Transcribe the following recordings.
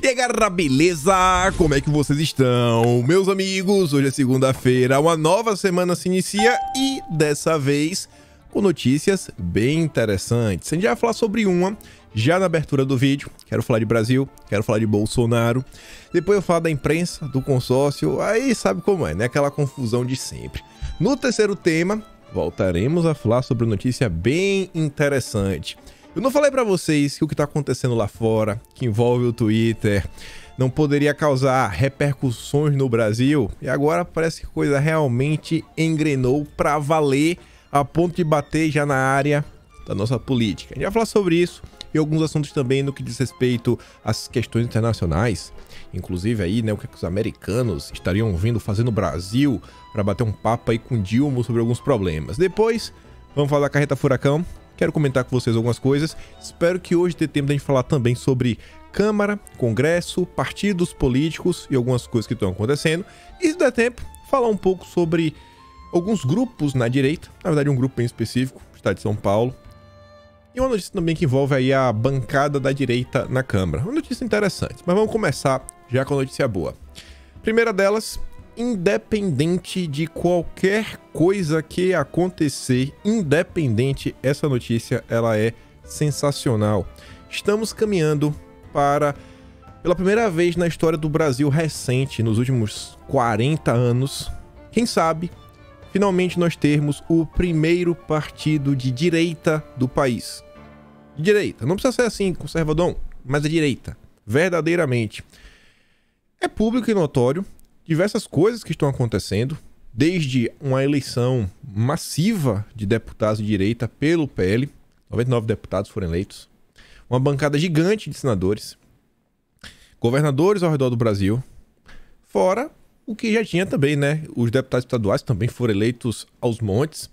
E aí galera, beleza? Como é que vocês estão? Meus amigos, hoje é segunda-feira, uma nova semana se inicia e dessa vez com notícias bem interessantes. A gente vai falar sobre uma já na abertura do vídeo. Quero falar de Brasil, quero falar de Bolsonaro. Depois eu falo da imprensa, do consórcio, aí sabe como é, né? Aquela confusão de sempre. No terceiro tema, voltaremos a falar sobre uma notícia bem interessante. Eu não falei pra vocês que o que tá acontecendo lá fora, que envolve o Twitter, não poderia causar repercussões no Brasil? E agora parece que a coisa realmente engrenou pra valer, a ponto de bater já na área da nossa política. A gente vai falar sobre isso e alguns assuntos também no que diz respeito às questões internacionais. Inclusive aí, né, o que os americanos estariam vindo fazer no Brasil para bater um papo aí com Dilma sobre alguns problemas. Depois, vamos falar da carreta furacão. Quero comentar com vocês algumas coisas. Espero que hoje dê tempo de a gente falar também sobre Câmara, Congresso, partidos políticos e algumas coisas que estão acontecendo. E se der tempo, falar um pouco sobre alguns grupos na direita. Na verdade, um grupo bem específico, o estado de São Paulo. E uma notícia também que envolve aí a bancada da direita na Câmara. Uma notícia interessante, mas vamos começar já com a notícia boa. Primeira delas, independente de qualquer coisa que acontecer, independente, essa notícia ela é sensacional. Estamos caminhando para, pela primeira vez na história do Brasil recente, nos últimos 40 anos, quem sabe, finalmente nós termos o primeiro partido de direita do país. De direita, não precisa ser assim, conservador, mas é direita, verdadeiramente. É público e notório diversas coisas que estão acontecendo, desde uma eleição massiva de deputados de direita pelo PL, 99 deputados foram eleitos, uma bancada gigante de senadores, governadores ao redor do Brasil, fora o que já tinha também, né? Os deputados estaduais também foram eleitos aos montes,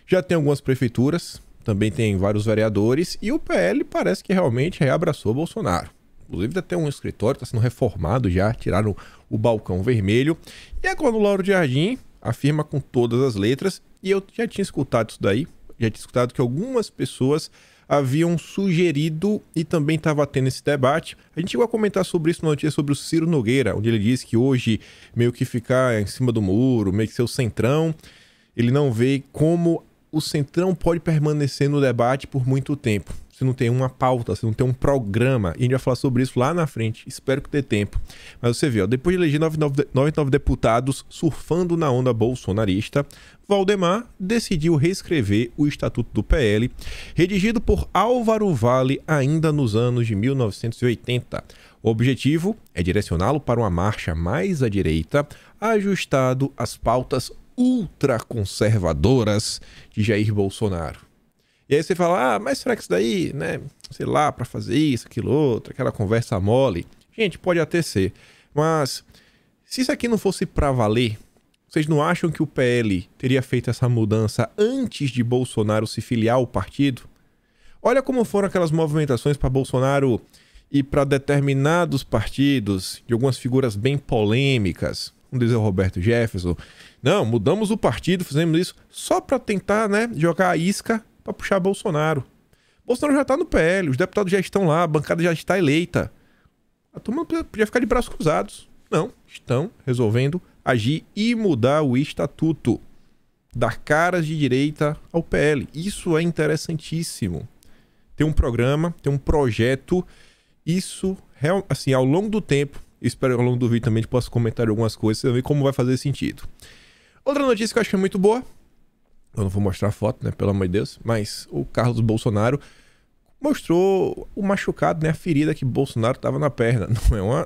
já tem algumas prefeituras, também tem vários vereadores, e o PL parece que realmente reabraçou Bolsonaro. Inclusive até um escritório está sendo reformado já, tiraram o balcão vermelho. E agora o Lauro Jardim afirma com todas as letras, e eu já tinha escutado isso daí, já tinha escutado que algumas pessoas haviam sugerido e também estava tendo esse debate. A gente chegou a comentar sobre isso na notícia sobre o Ciro Nogueira, onde ele disse que hoje meio que ficar em cima do muro, meio que ser o centrão, ele não vê como o centrão pode permanecer no debate por muito tempo. Se não tem uma pauta, se não tem um programa, e a gente vai falar sobre isso lá na frente, espero que dê tempo. Mas você vê, ó, depois de eleger 99 deputados surfando na onda bolsonarista, Valdemar decidiu reescrever o Estatuto do PL, redigido por Álvaro Vale ainda nos anos de 1980. O objetivo é direcioná-lo para uma marcha mais à direita, ajustado às pautas ultraconservadoras de Jair Bolsonaro. E aí você fala, mas será que isso daí, né, sei lá, para fazer isso, aquilo, outro, aquela conversa mole? Gente, pode até ser, mas se isso aqui não fosse para valer, vocês não acham que o PL teria feito essa mudança antes de Bolsonaro se filiar ao partido? Olha como foram aquelas movimentações para Bolsonaro e para determinados partidos, de algumas figuras bem polêmicas. Um deles é o Roberto Jefferson. Não, mudamos o partido, fizemos isso só para tentar, né, jogar a isca para puxar Bolsonaro. Bolsonaro já tá no PL, os deputados já estão lá, a bancada já está eleita. A turma podia ficar de braços cruzados. Não, estão resolvendo agir e mudar o estatuto. Dar caras de direita ao PL. Isso é interessantíssimo. Tem um programa, tem um projeto. Isso, assim, ao longo do tempo, espero que ao longo do vídeo também a gente possa comentar algumas coisas, você ver como vai fazer sentido. Outra notícia que eu acho que é muito boa, eu não vou mostrar a foto, né, pelo amor de Deus, mas o Carlos Bolsonaro mostrou o machucado, né, a ferida que Bolsonaro tava na perna.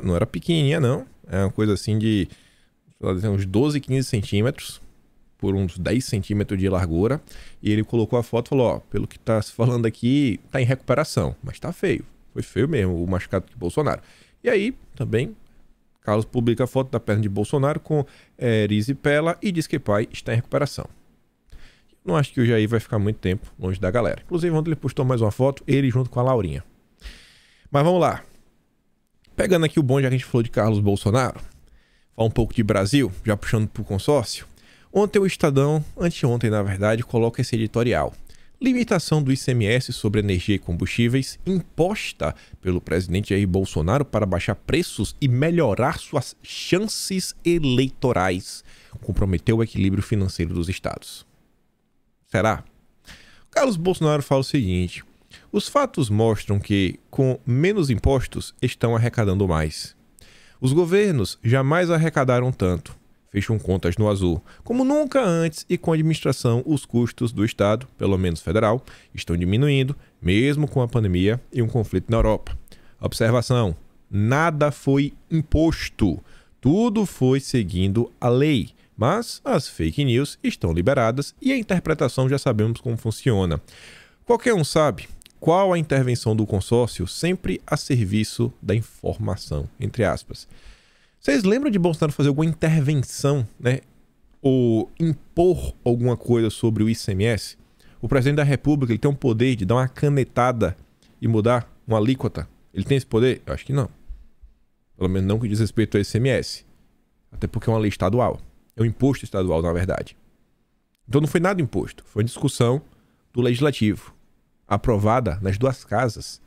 Não era pequenininha, não. É uma coisa assim de uns 12, 15 centímetros por uns 10 centímetros de largura. E ele colocou a foto e falou, ó, pelo que tá se falando aqui, tá em recuperação, mas tá feio. Foi feio mesmo o machucado de Bolsonaro. E aí, também, Carlos publica a foto da perna de Bolsonaro com erisipela e diz que o pai está em recuperação. Não acho que o Jair vai ficar muito tempo longe da galera. Inclusive, ontem ele postou mais uma foto, ele junto com a Laurinha. Mas vamos lá. Pegando aqui o bonde, já que a gente falou de Carlos Bolsonaro, falar um pouco de Brasil, já puxando pro consórcio. Ontem o Estadão, anteontem na verdade, coloca esse editorial. limitação do ICMS sobre energia e combustíveis imposta pelo presidente Jair Bolsonaro para baixar preços e melhorar suas chances eleitorais, comprometeu o equilíbrio financeiro dos estados. Será? Carlos Bolsonaro fala o seguinte: os fatos mostram que, com menos impostos, estão arrecadando mais. Os governos jamais arrecadaram tanto, fecham contas no azul, como nunca antes, e com a administração os custos do Estado, pelo menos federal, estão diminuindo, mesmo com a pandemia e um conflito na Europa. Observação: nada foi imposto, tudo foi seguindo a lei, mas as fake news estão liberadas e a interpretação já sabemos como funciona. Qualquer um sabe qual a intervenção do consórcio sempre a serviço da informação, entre aspas. Vocês lembram de Bolsonaro fazer alguma intervenção, né? Ou impor alguma coisa sobre o ICMS? O presidente da República, ele tem o poder de dar uma canetada e mudar uma alíquota? Ele tem esse poder? Eu acho que não. Pelo menos não que diz respeito ao ICMS. Até porque é uma lei estadual. É um imposto estadual, na verdade. Então não foi nada imposto. Foi uma discussão do Legislativo, aprovada nas duas casas,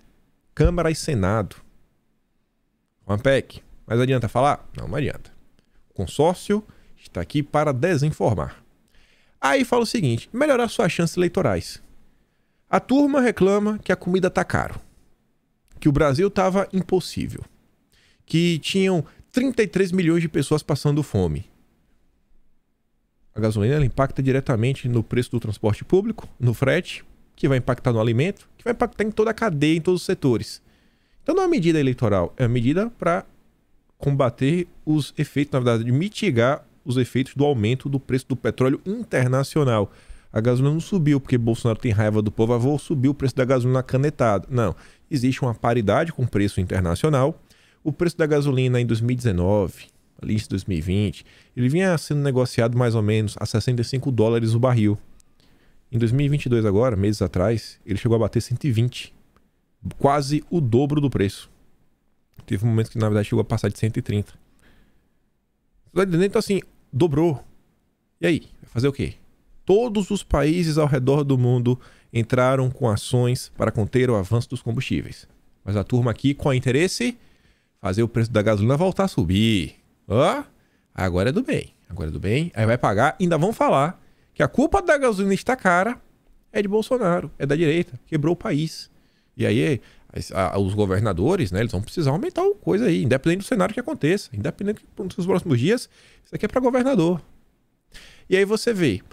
Câmara e Senado. Uma PEC. Mas adianta falar? Não adianta. O consórcio está aqui para desinformar. Aí fala o seguinte: melhorar suas chances eleitorais. A turma reclama que a comida tá caro, que o Brasil tava impossível, que tinham 33 milhões de pessoas passando fome. A gasolina ela impacta diretamente no preço do transporte público, no frete, que vai impactar no alimento, que vai impactar em toda a cadeia, em todos os setores. Então não é uma medida eleitoral, é uma medida para combater os efeitos, na verdade, de mitigar os efeitos do aumento do preço do petróleo internacional. A gasolina não subiu porque Bolsonaro tem raiva do povo, vou subir o preço da gasolina canetada. Não, existe uma paridade com o preço internacional. O preço da gasolina em 2019, ali em 2020, ele vinha sendo negociado mais ou menos a 65 dólares o barril. Em 2022 agora, meses atrás, ele chegou a bater 120, quase o dobro do preço. Teve um momento que, na verdade, chegou a passar de 130. Então, assim, dobrou. E aí? Vai fazer o quê? Todos os países ao redor do mundo entraram com ações para conter o avanço dos combustíveis. Mas a turma aqui, qual é o interesse? Fazer o preço da gasolina voltar a subir. Ó, agora é do bem. Agora é do bem. Aí vai pagar. Ainda vão falar que a culpa da gasolina estar cara é de Bolsonaro, é da direita. Quebrou o país. E aí os governadores, né, eles vão precisar aumentar a coisa aí, independente do cenário que aconteça, independente dos próximos dias, isso aqui é para governador. E aí você vê,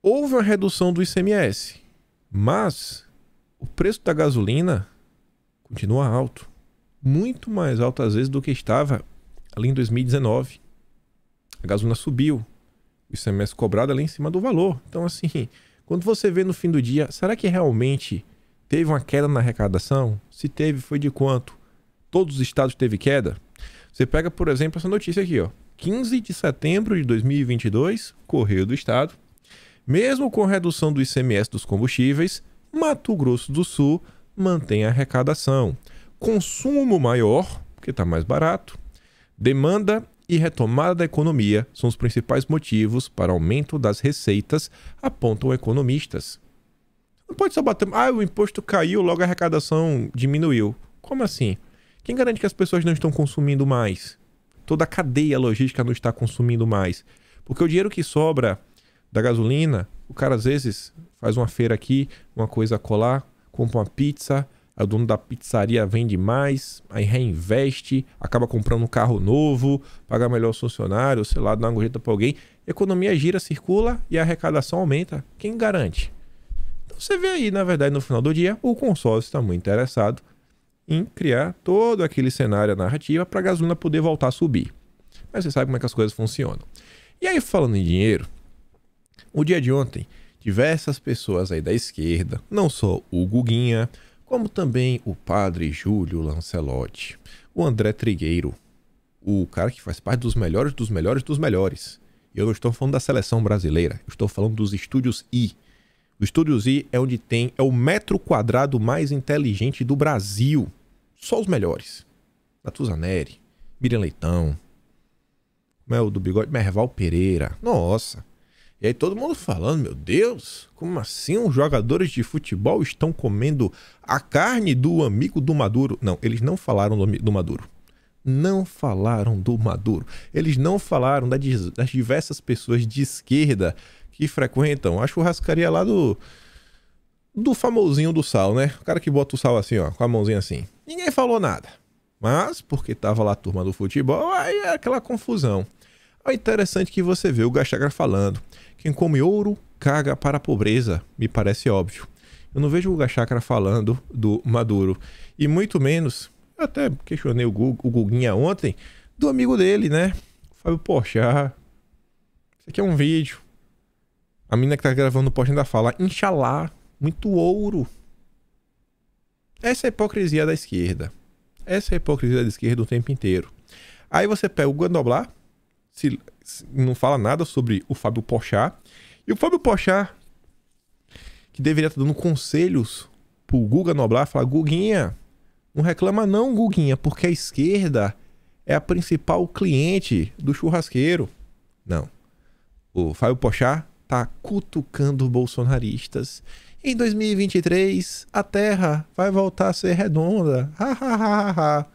houve uma redução do ICMS, mas o preço da gasolina continua alto, muito mais alto às vezes do que estava ali em 2019. A gasolina subiu, o ICMS cobrado ali em cima do valor. Então assim, quando você vê no fim do dia, será que realmente teve uma queda na arrecadação? Se teve, foi de quanto? Todos os estados teve queda? Você pega, por exemplo, essa notícia aqui, ó. 15 de setembro de 2022, Correio do Estado. Mesmo com redução do ICMS dos combustíveis, Mato Grosso do Sul mantém a arrecadação. Consumo maior, porque está mais barato. Demanda e retomada da economia são os principais motivos para aumento das receitas, apontam economistas. Não pode só bater... o imposto caiu, logo a arrecadação diminuiu. Como assim? Quem garante que as pessoas não estão consumindo mais? Toda a cadeia logística não está consumindo mais. Porque o dinheiro que sobra da gasolina, o cara às vezes faz uma feira aqui, uma coisa colar, compra uma pizza, aí o dono da pizzaria vende mais, aí reinveste, acaba comprando um carro novo, paga melhor o funcionário, sei lá, dá uma gorjeta para alguém. A economia gira, circula e a arrecadação aumenta. Quem garante? Você vê aí, na verdade, no final do dia, o consórcio está muito interessado em criar todo aquele cenário narrativa para a gasolina poder voltar a subir. Mas você sabe como é que as coisas funcionam. E aí, falando em dinheiro, o dia de ontem, diversas pessoas aí da esquerda, não só o Guguinha, como também o padre Júlio Lancelotti, o André Trigueiro, o cara que faz parte dos melhores, dos melhores, dos melhores. E eu não estou falando da seleção brasileira, eu estou falando dos estúdios I. O Estúdios I é onde é o metro quadrado mais inteligente do Brasil. Só os melhores. Natuzaneri, Miriam Leitão, Mel do Bigode, Merval Pereira. Nossa, E aí todo mundo falando, meu Deus, como assim os jogadores de futebol estão comendo a carne do amigo do Maduro? Não, eles não falaram do Maduro. Não falaram do Maduro. Eles não falaram das diversas pessoas de esquerda que frequentam a churrascaria lá do famosinho do sal, né? O cara que bota o sal assim, ó, com a mãozinha assim. Ninguém falou nada. Mas, porque tava lá a turma do futebol, aí é aquela confusão. É interessante que você vê o Gachagra falando. Quem come ouro, caga para a pobreza. Me parece óbvio. Eu não vejo o Gachagra falando do Maduro. E muito menos, eu até questionei o Guguinha ontem, do amigo dele, né? Fábio Porchat. Isso aqui é um vídeo. A menina que tá gravando o post ainda fala, Inxalá, muito ouro. Essa é a hipocrisia da esquerda. Essa é a hipocrisia da esquerda o tempo inteiro. Aí você pega o Guandoblá, se não fala nada sobre o Fábio Porchat. E o Fábio Porchat, que deveria estar dando conselhos pro Guga Noblar, fala, Guguinha, não reclama não, Guguinha, porque a esquerda é a principal cliente do churrasqueiro. Não. O Fábio Porchat tá cutucando bolsonaristas. Em 2023, a Terra vai voltar a ser redonda. Ha, ha, ha, ha, ha.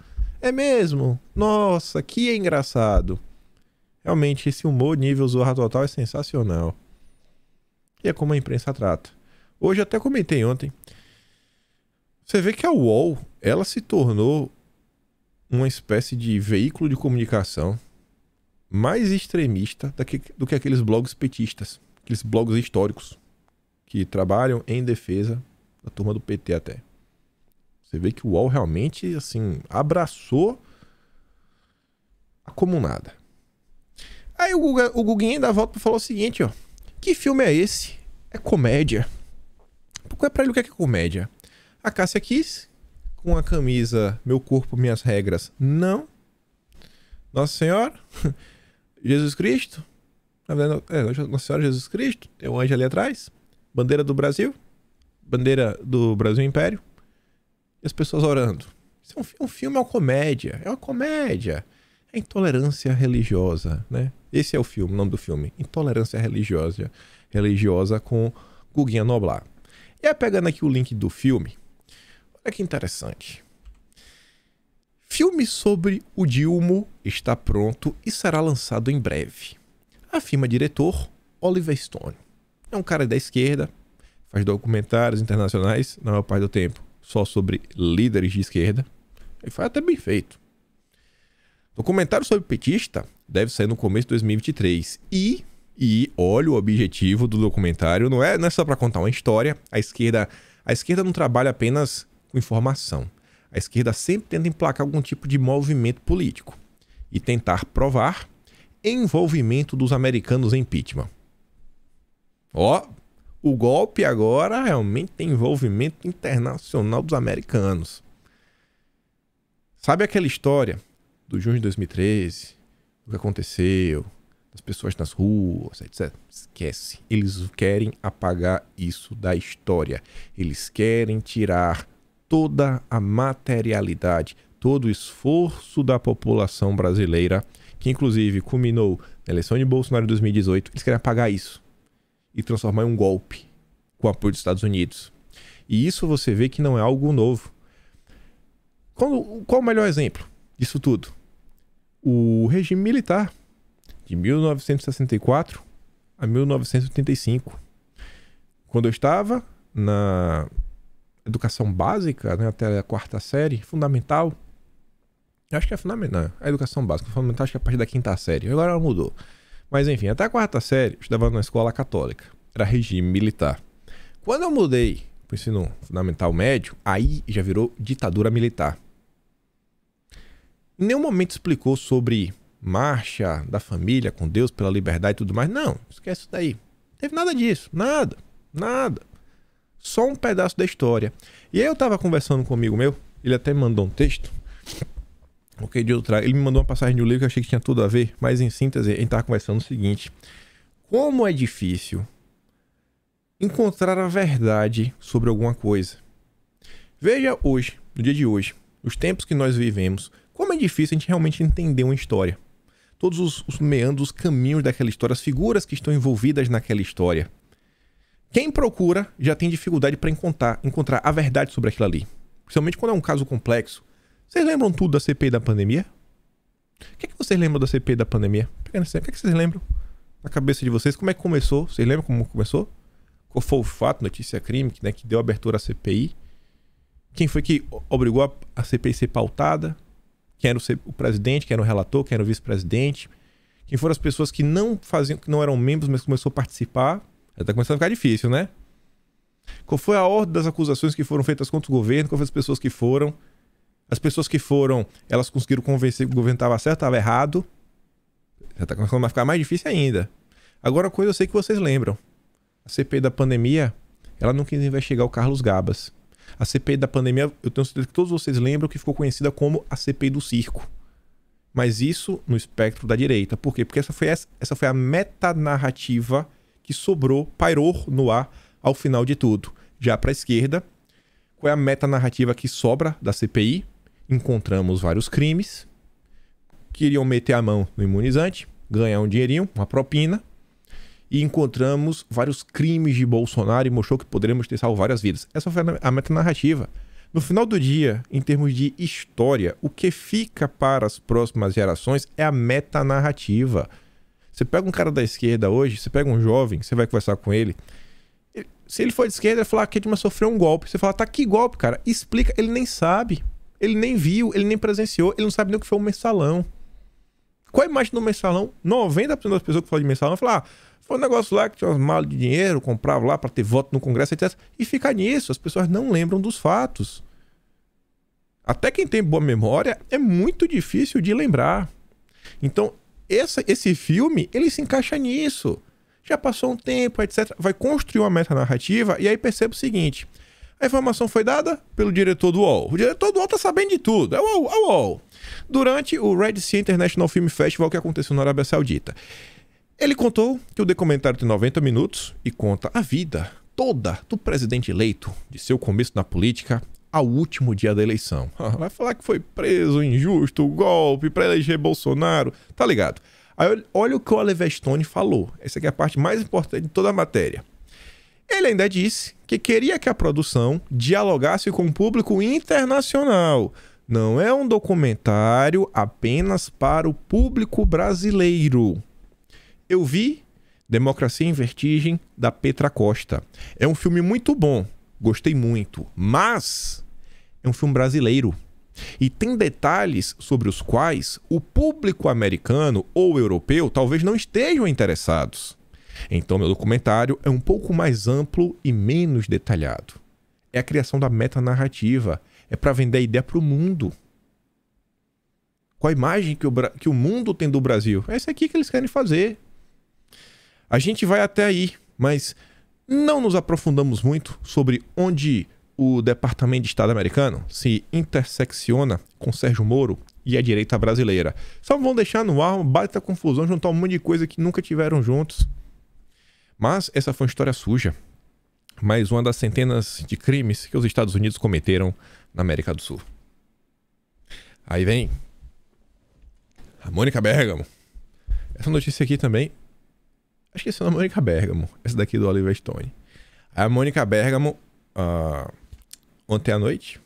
É mesmo? Nossa, que engraçado. Realmente, esse humor nível Zorra Total é sensacional. E é como a imprensa trata. Hoje, até comentei ontem. Você vê que a UOL, ela se tornou uma espécie de veículo de comunicação mais extremista do que aqueles blogs petistas. Aqueles blogs históricos que trabalham em defesa da turma do PT até. Você vê que o UOL realmente, assim, abraçou a comunada. Aí o Guguinha ainda volta e falou o seguinte, ó. Que filme é esse? É comédia. Porque pra ele o que é comédia? A Cássia Kiss, com a camisa Meu Corpo, Minhas Regras, não. Nossa Senhora, Jesus Cristo, Nossa Senhora Jesus Cristo, tem um anjo ali atrás, bandeira do Brasil Império, e as pessoas orando. Isso é um filme, é uma comédia. É intolerância religiosa, né? Esse é o filme, o nome do filme. Intolerância religiosa com Guguinha Noblar. E aí, pegando aqui o link do filme, olha que interessante. Filme sobre o Dilma está pronto e será lançado em breve. Afirma diretor Oliver Stone. É um cara da esquerda, faz documentários internacionais, na maior parte do tempo, só sobre líderes de esquerda. E faz até bem feito. Documentário sobre petista deve sair no começo de 2023. E olha o objetivo do documentário, não é só para contar uma história. A esquerda não trabalha apenas com informação. A esquerda sempre tenta emplacar algum tipo de movimento político e tentar provar envolvimento dos americanos em impeachment. Ó, o golpe agora realmente tem envolvimento internacional dos americanos. Sabe aquela história do junho de 2013, o que aconteceu, as pessoas nas ruas, etc. Esquece. Eles querem apagar isso da história. Eles querem tirar toda a materialidade, todo o esforço da população brasileira, que inclusive culminou na eleição de Bolsonaro em 2018. Eles querem apagar isso e transformar em um golpe com o apoio dos Estados Unidos. E isso você vê que não é algo novo. Qual o melhor exemplo disso tudo? O regime militar de 1964 a 1985. Quando eu estava na educação básica, né, até a quarta série, fundamental. Acho que é fundamental. A educação básica, fundamental, acho que é a partir da quinta série. Agora ela mudou. Mas enfim, até a quarta série, eu estudava numa escola católica. Era regime militar. Quando eu mudei para o ensino fundamental médio, aí já virou ditadura militar. Em nenhum momento explicou sobre marcha da família com Deus pela liberdade e tudo mais. Não, esquece isso daí. Não teve nada disso. Nada. Só um pedaço da história. E aí eu tava conversando com um amigo meu, ele até me mandou um texto. Ele me mandou uma passagem de um livro que eu achei que tinha tudo a ver, mas em síntese, a gente tava conversando o seguinte. Como é difícil encontrar a verdade sobre alguma coisa. Veja hoje, no dia de hoje, nos tempos que nós vivemos, como é difícil a gente realmente entender uma história. todos os meandros, os caminhos daquela história, as figuras que estão envolvidas naquela história. Quem procura já tem dificuldade para encontrar a verdade sobre aquilo ali. Principalmente quando é um caso complexo. Vocês lembram tudo da CPI da pandemia? O que é que vocês lembram da CPI da pandemia? O que é que vocês lembram na cabeça de vocês? Como é que começou? Vocês lembram como começou? Qual foi o fato, notícia crime, né, que deu abertura à CPI? Quem foi que obrigou a CPI a ser pautada? Quem era o presidente, quem era o relator, quem era o vice-presidente? Quem foram as pessoas que não eram membros, mas começou a participar? Já tá começando a ficar difícil, né? Qual foi a ordem das acusações que foram feitas contra o governo? Qual foi as pessoas que foram? As pessoas que foram, elas conseguiram convencer que o governo estava certo, estava errado? Já tá começando a ficar mais difícil ainda. Agora, uma coisa eu sei que vocês lembram. A CPI da pandemia, ela não quis investigar o Carlos Gabas. A CPI da pandemia, eu tenho certeza que todos vocês lembram que ficou conhecida como a CPI do circo. Mas isso no espectro da direita. Por quê? Porque essa foi a metanarrativa que pairou no ar ao final de tudo. Já para a esquerda, qual é a metanarrativa que sobra da CPI? Encontramos vários crimes, queriam meter a mão no imunizante, ganhar um dinheirinho, uma propina, e encontramos vários crimes de Bolsonaro e mostrou que poderíamos ter salvo várias vidas. Essa foi a metanarrativa. No final do dia, em termos de história, o que fica para as próximas gerações é a metanarrativa. Você pega um cara da esquerda hoje, você pega um jovem, você vai conversar com ele, se ele for de esquerda, ele vai falar que a Dilma sofreu um golpe. Você fala, tá, que golpe, cara? Explica. Ele nem sabe. Ele nem viu, ele nem presenciou, ele não sabe nem o que foi o mensalão. Qual a imagem do mensalão? 90% das pessoas que falam de mensalão falam, foi um negócio lá que tinha umas malas de dinheiro, comprava lá para ter voto no Congresso, etc. E fica nisso, as pessoas não lembram dos fatos. Até quem tem boa memória é muito difícil de lembrar. Então, esse filme, ele se encaixa nisso. Já passou um tempo, etc. Vai construir uma metanarrativa e aí percebe o seguinte. A informação foi dada pelo diretor do UOL. O diretor do UOL tá sabendo de tudo. É o UOL. Durante o Red Sea International Film Festival que aconteceu na Arábia Saudita. Ele contou que o documentário tem 90 minutos e conta a vida toda do presidente eleito, de seu começo na política ao último dia da eleição. Vai falar que foi preso, injusto, golpe, para eleger Bolsonaro. Tá ligado? Aí olha o que o Oliver Stone falou. Essa aqui é a parte mais importante de toda a matéria. Ele ainda disse que queria que a produção dialogasse com o público internacional. Não é um documentário apenas para o público brasileiro. Eu vi Democracia em Vertigem, da Petra Costa. É um filme muito bom, gostei muito, mas é um filme brasileiro. E tem detalhes sobre os quais o público americano ou europeu talvez não estejam interessados. Então, meu documentário é um pouco mais amplo e menos detalhado. É a criação da metanarrativa. É para vender a ideia para o mundo. Qual a imagem que o mundo tem do Brasil? É essa aqui que eles querem fazer. A gente vai até aí, mas não nos aprofundamos muito sobre onde o Departamento de Estado americano se intersecciona com Sérgio Moro e a direita brasileira. Só vão deixar no ar uma baita confusão, juntar um monte de coisa que nunca tiveram juntos. Mas essa foi uma história suja. Mais uma das centenas de crimes que os Estados Unidos cometeram na América do Sul. Aí vem a Mônica Bergamo. Essa notícia aqui também, acho que essa é a Mônica Bergamo. Essa daqui do Oliver Stone. A Mônica Bergamo, ontem à noite,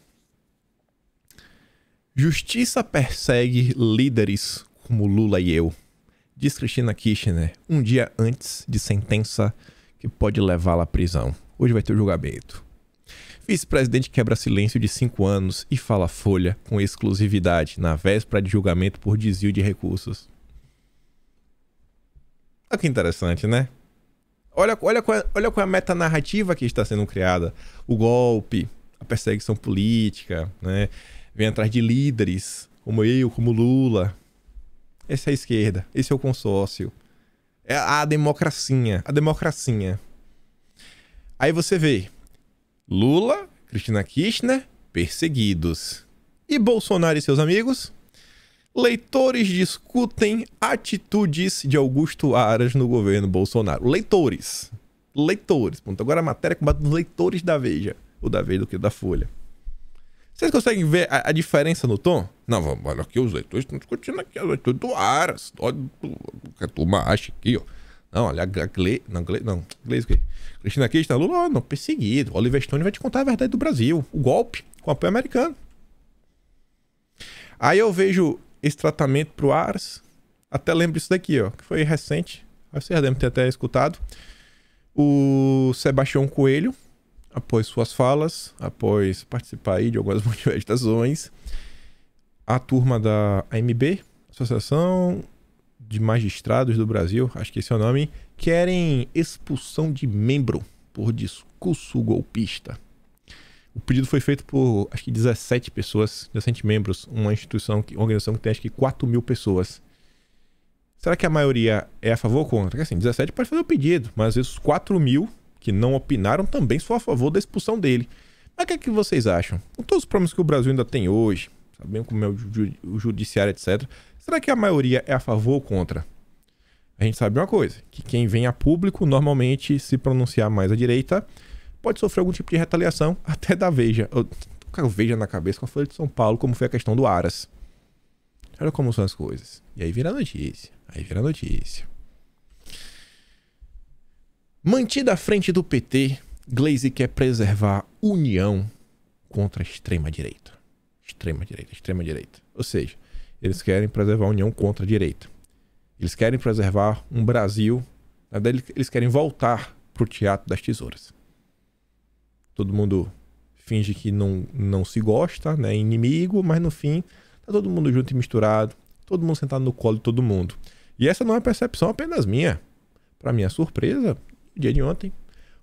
justiça persegue líderes como Lula e eu, diz Cristina Kirchner, um dia antes de sentença que pode levá-la à prisão. Hoje vai ter o julgamento. Vice-presidente quebra silêncio de 5 anos e fala Folha com exclusividade na véspera de julgamento por desvio de recursos. Olha que interessante, né? Olha qual é a metanarrativa que está sendo criada. O golpe, a perseguição política, né? Vem atrás de líderes como eu, como Lula. Essa é a esquerda, esse é o consórcio. É a democracia, a democracia. Aí você vê Lula, Cristina Kirchner, perseguidos. E Bolsonaro e seus amigos? Leitores discutem atitudes de Augusto Aras no governo Bolsonaro. Leitores. Leitores. Agora a matéria com os leitores da Veja. Ou da Veja do que da Folha. Vocês conseguem ver a diferença no tom? Não, vamos, olha aqui, os leitores estão discutindo aqui, os leitores do Aras. Olha o que a turma acha aqui, ó. Não, olha, Gleisi o quê? Cristina Kirchner, Lula, não, perseguido. Oliver Stone vai te contar a verdade do Brasil. O golpe com apoio americano. Aí eu vejo esse tratamento pro Aras. Até lembro isso daqui, ó, que foi recente. Vocês devem ter até escutado. O Sebastião Coelho, após suas falas, após participar aí de algumas manifestações, a turma da AMB, Associação de Magistrados do Brasil, acho que esse é o nome, querem expulsão de membro por discurso golpista. O pedido foi feito por, acho que 17 pessoas, 17 membros, uma organização que tem acho que 4 mil pessoas. Será que a maioria é a favor ou contra? Porque assim, 17 pode fazer o pedido, mas às vezes os 4 mil que não opinaram também são a favor da expulsão dele. Mas o que é que vocês acham? Com todos os problemas que o Brasil ainda tem hoje, sabendo como é o judiciário, etc., será que a maioria é a favor ou contra? A gente sabe uma coisa, que quem vem a público, normalmente, se pronunciar mais à direita, pode sofrer algum tipo de retaliação, até da Veja. Eu tô com a Veja na cabeça com a Folha de São Paulo, como foi a questão do Aras. Olha como são as coisas. E aí vira notícia. Mantida à frente do PT, Gleisi quer preservar união contra a extrema-direita. Extrema-direita. Ou seja, eles querem preservar a união contra a direita. Eles querem preservar um Brasil... Na verdade, eles querem voltar pro teatro das tesouras. Todo mundo finge que não se gosta, né? É inimigo, mas no fim, tá todo mundo junto e misturado. Todo mundo sentado no colo de todo mundo. E essa não é percepção apenas minha. Para minha surpresa, no dia de ontem,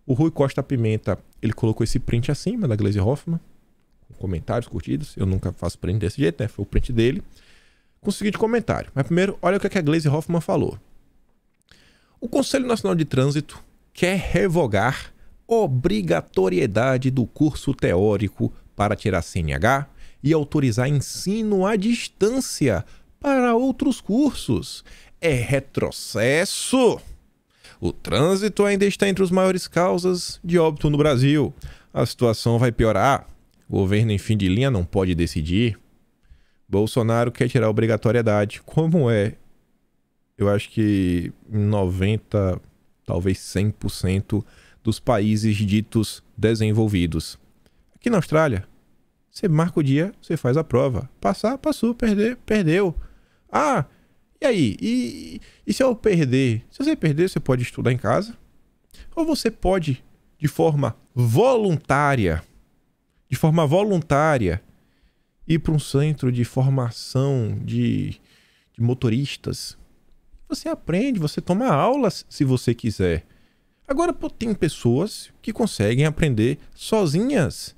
o Rui Costa Pimenta, ele colocou esse print acima da Gleisi Hoffmann, com comentários curtidos. Eu nunca faço print desse jeito, né? Foi o print dele. Com o seguinte comentário. Mas primeiro, olha o que a Gleisi Hoffmann falou. O Conselho Nacional de Trânsito quer revogar obrigatoriedade do curso teórico para tirar CNH e autorizar ensino à distância para outros cursos. É retrocesso. O trânsito ainda está entre as maiores causas de óbito no Brasil. A situação vai piorar. O governo em fim de linha não pode decidir. Bolsonaro quer tirar a obrigatoriedade. Como é? Eu acho que 90%, talvez 100% dos países ditos desenvolvidos. Aqui na Austrália, você marca o dia, você faz a prova. Passar, passou. Perder, perdeu. Ah, e aí? E se eu perder? Se você perder, você pode estudar em casa. Ou você pode, de forma voluntária, ir para um centro de formação de motoristas. Você aprende, você toma aulas se você quiser. Agora, tem pessoas que conseguem aprender sozinhas.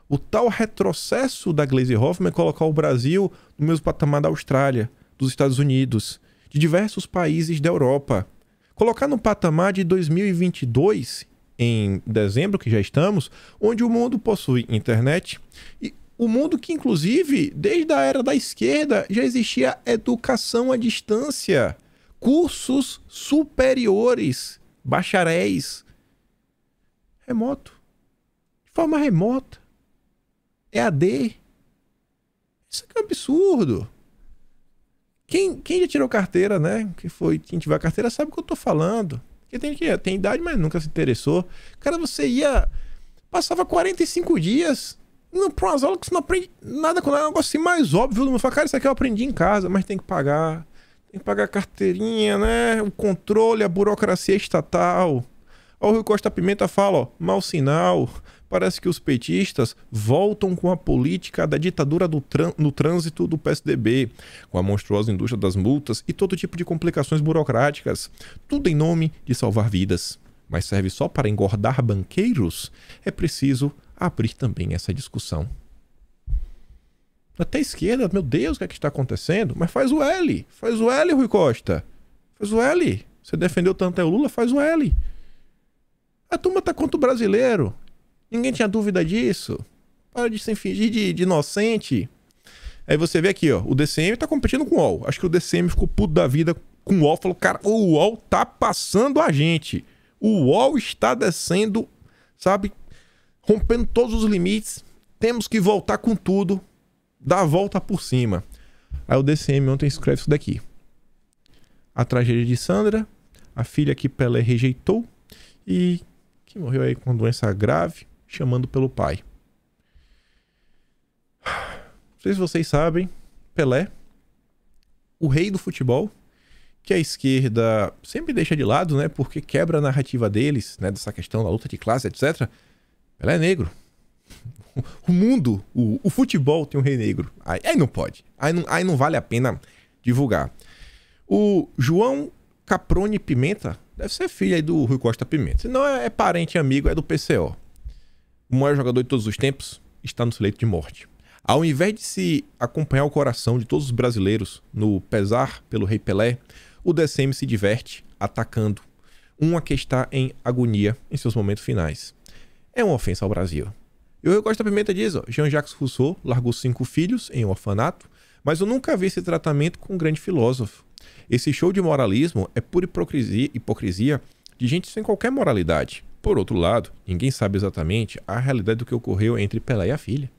O tal retrocesso da Gleisi Hoffmann é colocar o Brasil no mesmo patamar da Austrália, dos Estados Unidos, de diversos países da Europa. Colocar no patamar de 2022, em dezembro, que já estamos, onde o mundo possui internet e o mundo que, inclusive, desde a era da esquerda, já existia educação à distância, cursos superiores, bacharéis, remoto, de forma remota, EAD. Isso aqui é um absurdo. Quem já tirou carteira, né? Quem tiver carteira sabe o que eu tô falando. Quem tem idade, mas nunca se interessou. Cara, você passava 45 dias indo pra umas aulas que você não aprende nada com nada. É um negócio assim mais óbvio. Eu falo, cara, isso aqui eu aprendi em casa, mas tem que pagar. Tem que pagar a carteirinha, né? O controle, a burocracia estatal. Ó, o Rui Costa Pimenta fala, ó, mau sinal. Parece que os petistas voltam com a política da ditadura no trânsito do PSDB, com a monstruosa indústria das multas e todo tipo de complicações burocráticas. Tudo em nome de salvar vidas. Mas serve só para engordar banqueiros? É preciso abrir também essa discussão. Até a esquerda, meu Deus, o que é que está acontecendo? Mas faz o L, Rui Costa. Faz o L. Você defendeu tanto o Lula, faz o L. A turma tá contra o brasileiro. Ninguém tinha dúvida disso. Para de se fingir de inocente. Aí você vê aqui, ó, o DCM tá competindo com o UOL. Acho que o DCM ficou puto da vida com o UOL. Falou, cara, o UOL tá passando a gente. O UOL está descendo, sabe, rompendo todos os limites. Temos que voltar com tudo, dar a volta por cima. Aí o DCM ontem escreve isso daqui. A tragédia de Sandra, a filha que Pelé rejeitou e que morreu aí com doença grave, chamando pelo pai. Não sei se vocês sabem, Pelé, o rei do futebol, que a esquerda sempre deixa de lado, né? Porque quebra a narrativa deles, né? Dessa questão da luta de classe, etc. Pelé é negro. O mundo, o futebol tem um rei negro. Aí não pode. Aí não vale a pena divulgar. O João Caprone Pimenta deve ser filho aí do Rui Costa Pimenta. Se não é parente amigo, é do PCO. O maior jogador de todos os tempos está no seu leito de morte. Ao invés de se acompanhar o coração de todos os brasileiros no pesar pelo rei Pelé, o DCM se diverte atacando uma que está em agonia em seus momentos finais. É uma ofensa ao Brasil. E o Rui Costa Pimenta diz, Jean-Jacques Rousseau largou 5 filhos em um orfanato, mas eu nunca vi esse tratamento com um grande filósofo. Esse show de moralismo é pura hipocrisia de gente sem qualquer moralidade. Por outro lado, ninguém sabe exatamente a realidade do que ocorreu entre Pelé e a filha.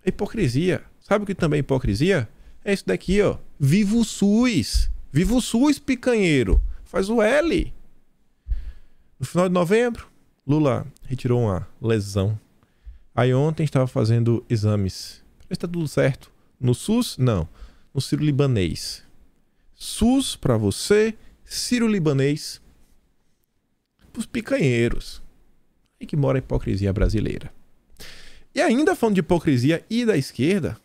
Hipocrisia. Sabe o que também é hipocrisia? É isso daqui, Viva o SUS! Viva o SUS, picanheiro! Faz o L! No final de novembro, Lula retirou uma lesão. Aí ontem estava fazendo exames. Está tudo certo. No SUS? Não. No Sírio-Libanês. SUS para você, Sírio-Libanês para os picanheiros. Aí que mora a hipocrisia brasileira. E ainda falando de hipocrisia e da esquerda,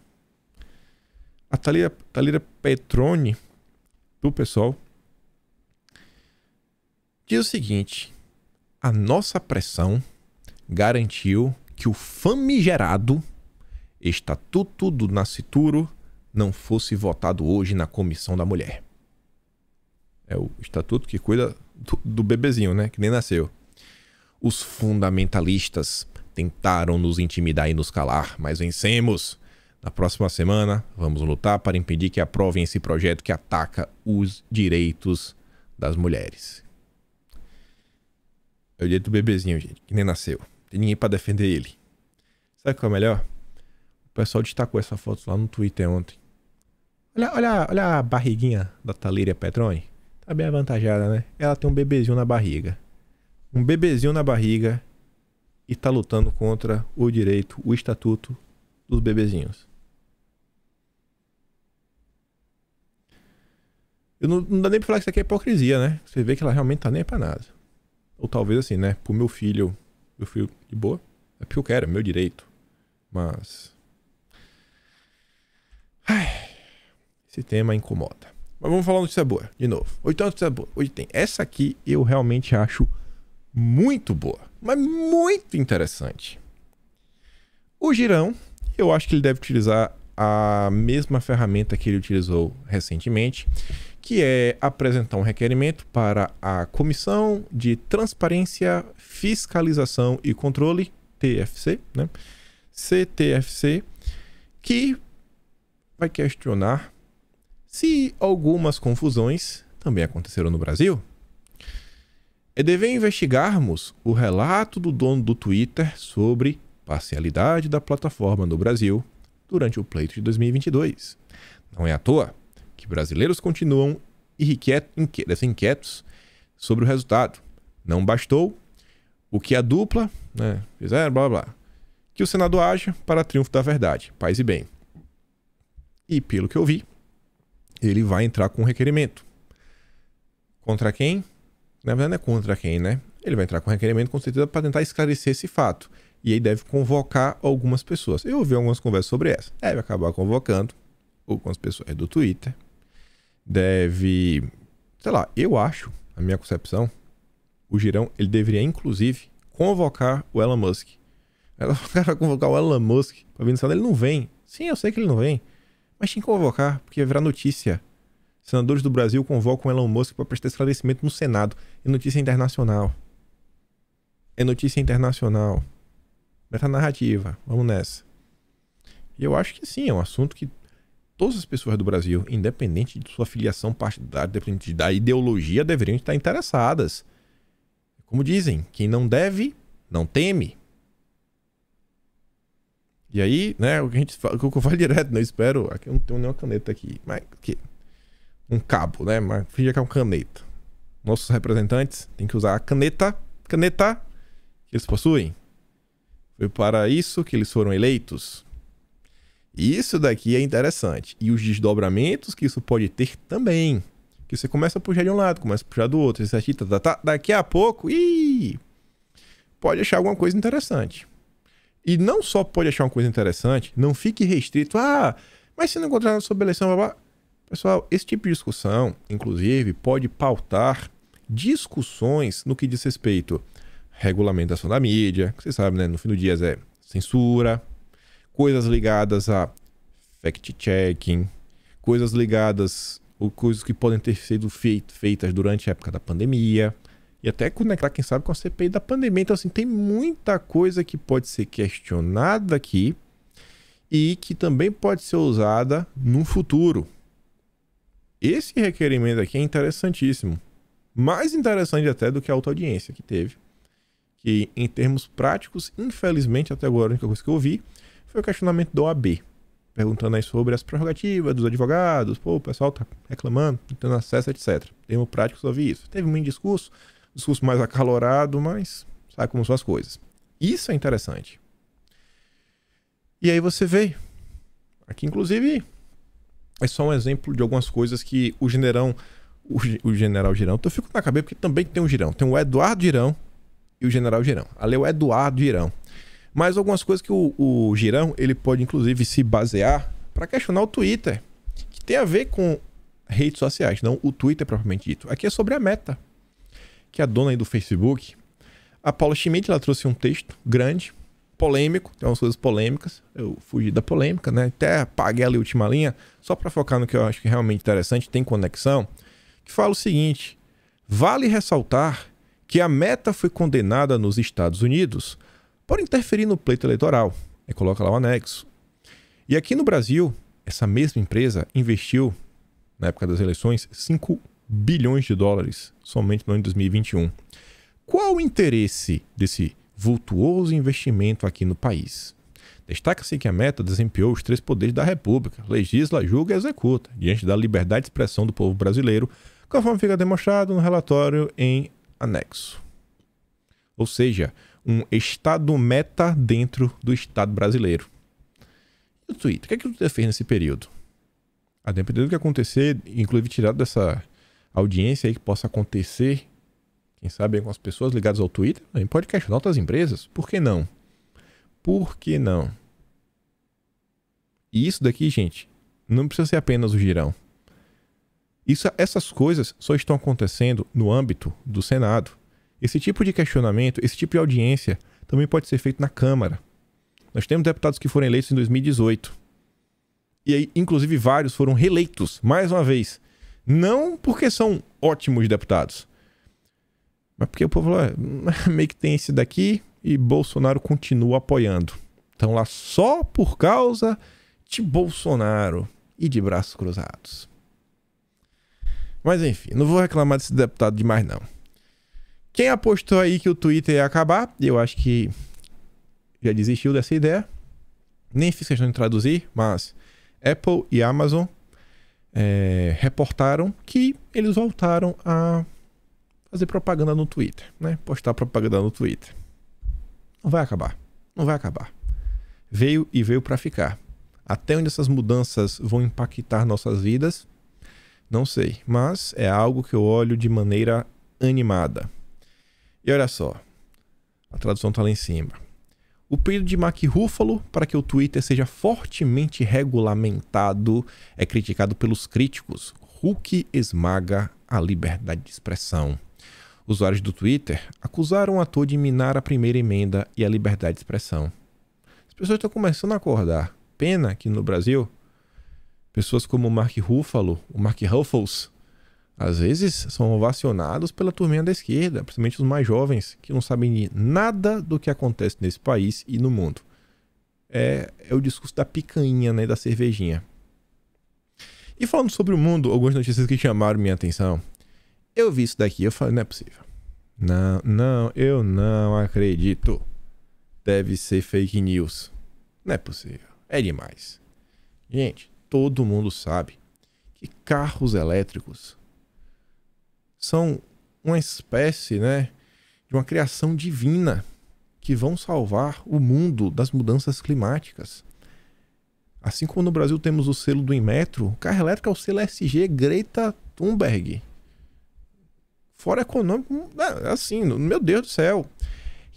a Thalira Petroni, do PSOL, diz o seguinte: a nossa pressão garantiu que o famigerado Estatuto do Nascituro não fosse votado hoje na Comissão da Mulher. É o estatuto que cuida do bebezinho, né? Que nem nasceu. Os fundamentalistas tentaram nos intimidar e nos calar, mas vencemos. Na próxima semana, vamos lutar para impedir que aprovem esse projeto que ataca os direitos das mulheres. É o direito do bebezinho, gente, que nem nasceu. Tem ninguém para defender ele. Sabe qual é o melhor? O pessoal destacou essa foto lá no Twitter ontem. Olha a barriguinha da Thalira Petroni. Tá bem avantajada, né? Ela tem um bebezinho na barriga. Um bebezinho na barriga e tá lutando contra o direito, o estatuto dos bebezinhos. Não dá nem pra falar que isso aqui é hipocrisia, né? Você vê que ela realmente tá nem pra nada. Ou talvez assim, né? Pro meu filho de boa. É porque eu quero, é meu direito. Mas... esse tema incomoda. Mas vamos falar uma notícia boa, de novo. Hoje tem uma notícia boa. Hoje tem. Essa aqui eu realmente acho muito boa. Mas muito interessante. O Girão, eu acho que ele deve utilizar a mesma ferramenta que ele utilizou recentemente, que é apresentar um requerimento para a Comissão de Transparência, Fiscalização e Controle, TFC, né? CTFC, que vai questionar se algumas confusões também aconteceram no Brasil. É dever investigarmos o relato do dono do Twitter sobre parcialidade da plataforma no Brasil durante o pleito de 2022. Não é à toa que brasileiros continuam inquietos sobre o resultado. Não bastou o que a dupla, né, fizeram, blá blá blá. Que o Senado haja para triunfo da verdade, paz e bem. E pelo que eu vi, ele vai entrar com um requerimento. Contra quem? Na verdade não é contra quem, né? Ele vai entrar com um requerimento com certeza para tentar esclarecer esse fato. E aí deve convocar algumas pessoas. Eu ouvi algumas conversas sobre essa. Deve acabar convocando algumas pessoas do Twitter. Deve... sei lá, eu acho, na minha concepção, o Girão, ele deveria inclusive convocar o Elon Musk. O cara vai convocar o Elon Musk para vir no Senado. Ele não vem. Sim, eu sei que ele não vem. Mas tem que convocar, porque vai virar notícia. Senadores do Brasil convocam o Elon Musk para prestar esclarecimento no Senado. É notícia internacional. É notícia internacional. Metanarrativa. Vamos nessa. E eu acho que sim, é um assunto que todas as pessoas do Brasil, independente de sua filiação partidária, independente da ideologia, deveriam estar interessadas. Como dizem, quem não deve, não teme. E aí, né, o que a gente fala, o que eu falo direto, né? Eu espero. Aqui eu não tenho nenhuma caneta aqui. Mas aqui. Um cabo, né? Mas finge que é uma caneta. Nossos representantes têm que usar a caneta que eles possuem. Foi para isso que eles foram eleitos. Isso daqui é interessante. E os desdobramentos que isso pode ter também. Que você começa a puxar de um lado, começa a puxar do outro. Você aqui, daqui a pouco, pode achar alguma coisa interessante. E não só pode achar uma coisa interessante, não fique restrito. Mas se não encontrar nada sobre eleição, blá. Pessoal, esse tipo de discussão, inclusive, pode pautar discussões no que diz respeito à regulamentação da mídia, que você sabe, né? No fim do dia é censura, coisas ligadas a fact-checking, coisas ligadas ou coisas que podem ter sido feitas durante a época da pandemia, e até conectar, quem sabe, com a CPI da pandemia. Então, assim, tem muita coisa que pode ser questionada aqui e que também pode ser usada no futuro. Esse requerimento aqui é interessantíssimo. Mais interessante até do que a auto-audiência que teve. Que, em termos práticos, infelizmente, até agora, a única coisa que eu ouvi foi o questionamento da OAB. Perguntando aí sobre as prerrogativas dos advogados. Pô, o pessoal tá reclamando, não tendo acesso, etc. Em termos práticos, eu ouvi isso. Teve um discurso mais acalorado, mas sabe como são as coisas. Isso é interessante. E aí você vê. Aqui, inclusive, é só um exemplo de algumas coisas que o general Girão, então eu fico na cabeça porque também tem um Girão. Tem o Eduardo Girão e o general Girão. Ali é o Eduardo Girão. Mas algumas coisas que o Girão, ele pode inclusive se basear para questionar o Twitter, que tem a ver com redes sociais, não o Twitter propriamente dito. Aqui é sobre a Meta, que é a dona aí do Facebook. A Paula Schmidt, ela trouxe um texto grande, polêmico, tem umas coisas polêmicas. Eu fugi da polêmica, né? Até apaguei ali a última linha, só para focar no que eu acho que é realmente interessante, tem conexão, que fala o seguinte: vale ressaltar que a Meta foi condenada nos Estados Unidos por interferir no pleito eleitoral. E coloca lá o anexo. E aqui no Brasil, essa mesma empresa investiu, na época das eleições, 5 bilhões de dólares somente no ano de 2021. Qual o interesse desse vultuoso investimento aqui no país? Destaca-se que a Meta desempenhou os 3 poderes da República: legisla, julga e executa, diante da liberdade de expressão do povo brasileiro, conforme fica demonstrado no relatório em anexo. Ou seja, um Estado Meta dentro do Estado brasileiro. E o Twitter? O que é que o Twitter fez nesse período? A depender do que acontecer, inclusive tirado dessa audiência aí que possa acontecer, quem sabe com as pessoas ligadas ao Twitter, a gente pode questionar outras empresas. Por que não? Por que não? E isso daqui, gente, não precisa ser apenas o Girão. Essas coisas só estão acontecendo no âmbito do Senado. Esse tipo de questionamento, esse tipo de audiência também pode ser feito na Câmara. Nós temos deputados que foram eleitos em 2018. E aí, inclusive, vários foram reeleitos, mais uma vez. Não porque são ótimos deputados, mas porque o povo meio que tem esse daqui e Bolsonaro continua apoiando. Estão lá só por causa de Bolsonaro e de braços cruzados. Mas enfim, não vou reclamar desse deputado demais não. Quem apostou aí que o Twitter ia acabar, eu acho que já desistiu dessa ideia. Nem fiz questão de traduzir, mas Apple e Amazon reportaram que eles voltaram a fazer propaganda no Twitter, né? Postar propaganda no Twitter. Não vai acabar. Não vai acabar. Veio e veio para ficar. Até onde essas mudanças vão impactar nossas vidas, não sei. Mas é algo que eu olho de maneira animada. E olha só. A tradução está lá em cima. O pedido de Mark Ruffalo para que o Twitter seja fortemente regulamentado é criticado pelos críticos. Hulk esmaga a liberdade de expressão. Usuários do Twitter acusaram o ator de minar a primeira emenda e a liberdade de expressão. As pessoas estão começando a acordar. Pena que no Brasil, pessoas como o Mark Ruffalo, o Mark Ruffles, às vezes são ovacionados pela turminha da esquerda, principalmente os mais jovens, que não sabem de nada do que acontece nesse país e no mundo. É o discurso da picanha, né, da cervejinha. E falando sobre o mundo, algumas notícias que chamaram minha atenção. Eu vi isso daqui, eu falei, não é possível. Não, eu não acredito. Deve ser fake news. Não é possível. É demais. Gente, todo mundo sabe que carros elétricos são uma espécie, né, de uma criação divina que vão salvar o mundo das mudanças climáticas. Assim como no Brasil temos o selo do Inmetro, o carro elétrico é o selo SG Greta Thunberg. Fora econômico, assim, meu Deus do céu.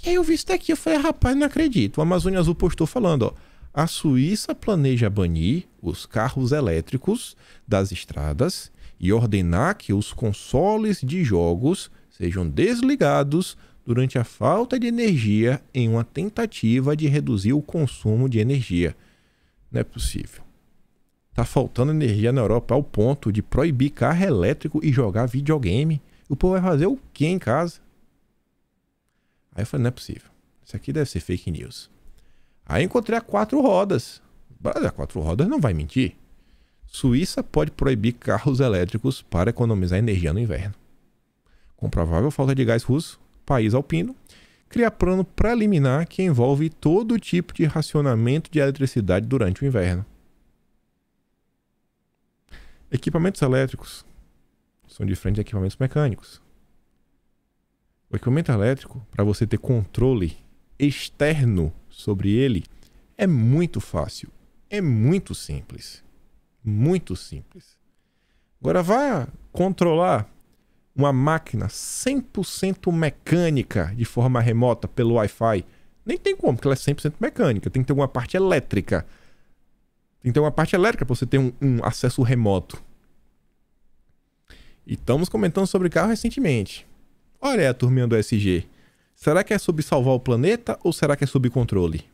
E aí eu vi isso daqui, eu falei, rapaz, não acredito. O Amazônia Azul postou falando, ó, a Suíça planeja banir os carros elétricos das estradas e ordenar que os consoles de jogos sejam desligados durante a falta de energia em uma tentativa de reduzir o consumo de energia. Não é possível. Tá faltando energia na Europa ao ponto de proibir carro elétrico e jogar videogame. O povo vai fazer o quê em casa? Aí eu falei, não é possível. Isso aqui deve ser fake news. Aí encontrei a 4 rodas. A 4 rodas não vai mentir. Suíça pode proibir carros elétricos para economizar energia no inverno. Com provável falta de gás russo, país alpino cria plano preliminar que envolve todo tipo de racionamento de eletricidade durante o inverno. Equipamentos elétricos são diferentes de equipamentos mecânicos. O equipamento elétrico, para você ter controle externo sobre ele, é muito fácil. É muito simples. Muito simples. Agora vá controlar uma máquina 100% mecânica de forma remota pelo Wi-Fi. Nem tem como, porque ela é 100% mecânica. Tem que ter uma parte elétrica. Tem que ter uma parte elétrica para você ter um acesso remoto. E estamos comentando sobre carro recentemente. Olha aí a turminha do SG. Será que é sobre salvar o planeta ou será que é sobre controle?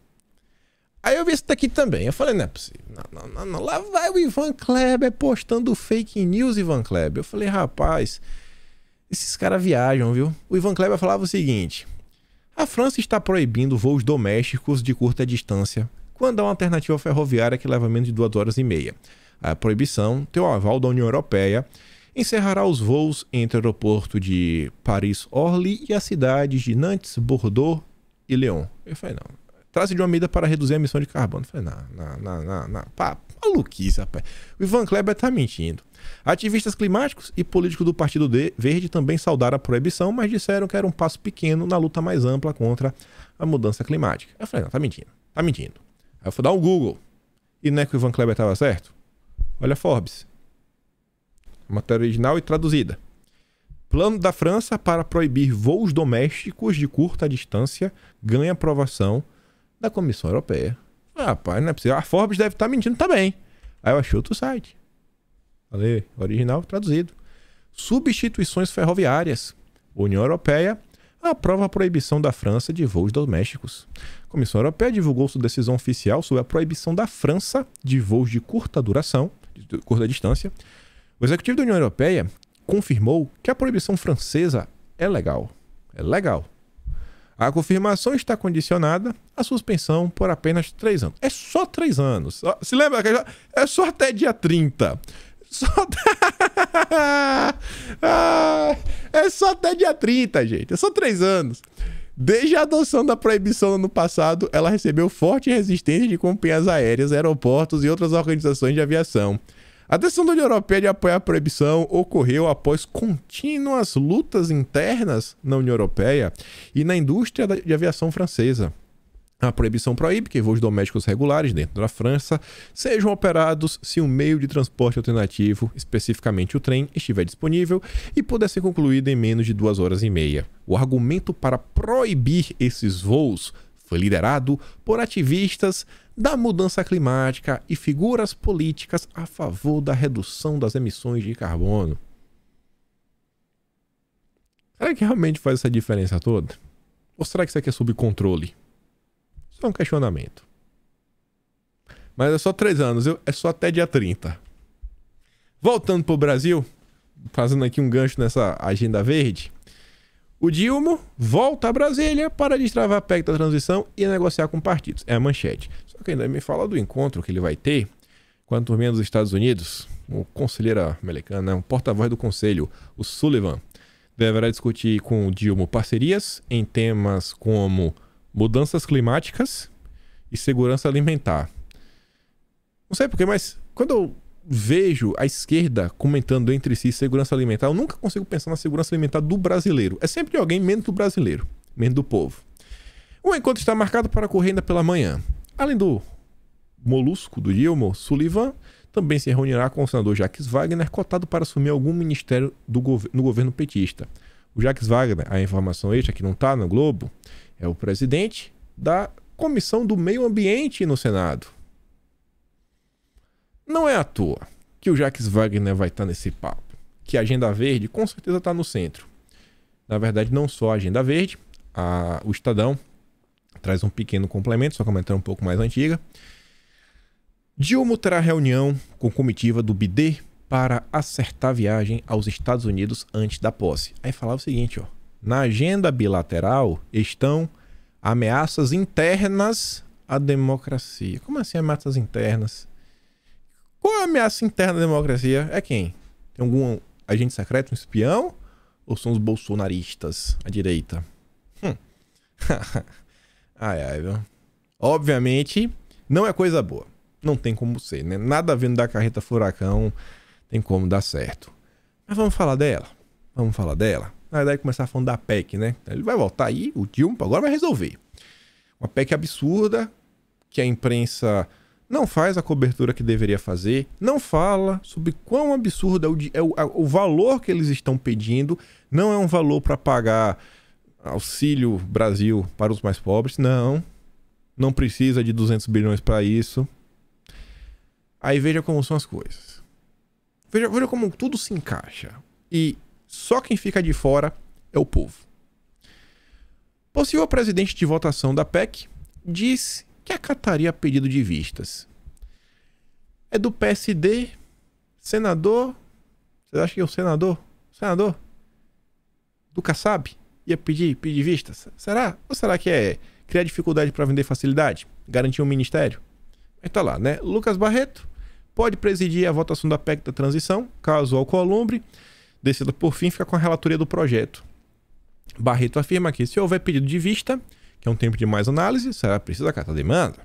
Aí eu vi isso daqui também. Eu falei, não é possível. Não. Lá vai o Ivan Kleber postando fake news, Ivan Kleber. Eu falei, rapaz, esses caras viajam, viu? O Ivan Kleber falava o seguinte: a França está proibindo voos domésticos de curta distância quando há uma alternativa ferroviária que leva menos de 2 horas e meia. A proibição tem o aval da União Europeia, encerrará os voos entre o aeroporto de Paris-Orly e as cidades de Nantes, Bordeaux e Lyon. Eu falei, não. Trata-se de uma medida para reduzir a emissão de carbono. Eu falei, não. Maluquice, rapaz. O Ivan Kleber tá mentindo. Ativistas climáticos e políticos do Partido Verde também saudaram a proibição, mas disseram que era um passo pequeno na luta mais ampla contra a mudança climática. Eu falei, não, tá mentindo. Aí eu fui dar um Google. E não é que o Ivan Kleber estava certo? Olha a Forbes. Matéria original e traduzida. Plano da França para proibir voos domésticos de curta distância ganha aprovação da Comissão Europeia. Rapaz, não é possível. A Forbes deve estar mentindo também. Aí eu achei outro site. Falei, original traduzido. Substituições ferroviárias. União Europeia aprova a proibição da França de voos domésticos. A Comissão Europeia divulgou sua decisão oficial sobre a proibição da França de voos de curta duração, de curta distância. O executivo da União Europeia confirmou que a proibição francesa é legal. É legal. A confirmação está condicionada à suspensão por apenas 3 anos. É só 3 anos. Se lembra? É só até dia 30. É só até dia 30, gente. É só 3 anos. Desde a adoção da proibição no ano passado, ela recebeu forte resistência de companhias aéreas, aeroportos e outras organizações de aviação. A decisão da União Europeia de apoiar a proibição ocorreu após contínuas lutas internas na União Europeia e na indústria de aviação francesa. A proibição proíbe que voos domésticos regulares dentro da França sejam operados se um meio de transporte alternativo, especificamente o trem, estiver disponível e puder ser concluído em menos de 2 horas e meia. O argumento para proibir esses voos foi liderado por ativistas da mudança climática e figuras políticas a favor da redução das emissões de carbono. Será que realmente faz essa diferença toda? Ou será que isso aqui é sob controle? Isso é um questionamento. Mas é só 3 anos, é só até dia 30. Voltando para o Brasil, fazendo aqui um gancho nessa agenda verde, o Dilma volta a Brasília para destravar a PEC da transição e negociar com partidos. É a manchete. Só que ainda me fala do encontro que ele vai ter com a turminha dos Estados Unidos. O conselheiro americano, o porta-voz do conselho, o Sullivan, deverá discutir com o Dilma parcerias em temas como mudanças climáticas e segurança alimentar. Não sei porquê, mas quando eu vejo a esquerda comentando entre si segurança alimentar, eu nunca consigo pensar na segurança alimentar do brasileiro. É sempre de alguém menos do brasileiro, menos do povo. O encontro está marcado para ocorrer ainda pela manhã. Além do molusco do Dilma, Sullivan também se reunirá com o senador Jacques Wagner, cotado para assumir algum ministério no governo petista. O Jacques Wagner, a informação extra que não está no Globo, é o presidente da Comissão do Meio Ambiente no Senado. Não é à toa que o Jacques Wagner vai estar nesse papo, que a Agenda Verde com certeza está no centro. Na verdade, não só a Agenda Verde, o Estadão traz um pequeno complemento, só comentando um pouco mais antiga. Dilma terá reunião com comitiva do BID para acertar a viagem aos Estados Unidos antes da posse. Aí falava o seguinte, ó, na agenda bilateral estão ameaças internas à democracia. Como assim ameaças internas? Qual é a ameaça interna da democracia? É quem? Tem algum agente secreto, um espião? Ou são os bolsonaristas, a direita? Ai, viu? Obviamente, não é coisa boa. Não tem como ser, né? Nada vindo da carreta furacão tem como dar certo. Mas vamos falar dela. Vamos falar dela. Na verdade, começar falando da PEC, né? Ele vai voltar aí, o Dilma agora vai resolver. Uma PEC absurda, que a imprensa não faz a cobertura que deveria fazer, não fala sobre quão absurdo é o valor que eles estão pedindo. Não é um valor para pagar Auxílio Brasil para os mais pobres, não precisa de 200 bilhões para isso. Aí veja como são as coisas. Veja como tudo se encaixa. E só quem fica de fora é o povo. Possível presidente de votação da PEC diz que acataria pedido de vistas. É do PSD, senador. Você acha que é o senador? Senador? Do Kassab? Ia pedir vistas? Será? Ou será que é criar dificuldade para vender facilidade? Garantir um ministério? Aí tá lá, né? Lucas Barreto pode presidir a votação da PEC da transição, caso Alcolumbre decida por fim ficar com a relatoria do projeto. Barreto afirma que se houver pedido de vista, que é um tempo de mais análise, será preciso acatar a demanda.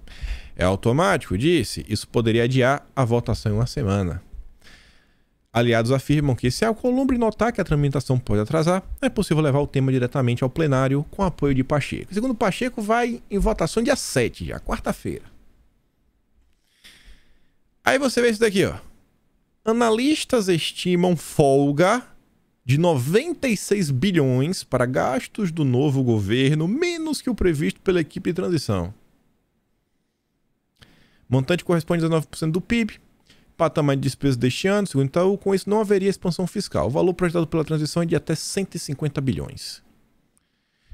É automático, disse, isso poderia adiar a votação em uma semana. Aliados afirmam que se Alcolumbre notar que a tramitação pode atrasar, é possível levar o tema diretamente ao plenário com apoio de Pacheco. Segundo Pacheco, vai em votação dia 7, já, quarta-feira. Aí você vê isso daqui, ó. Analistas estimam folga de 96 bilhões para gastos do novo governo, menos que o previsto pela equipe de transição. Montante corresponde a 19% do PIB. Patamar de despesa deste ano, segundo o Itaú, com isso não haveria expansão fiscal. O valor projetado pela transição é de até 150 bilhões.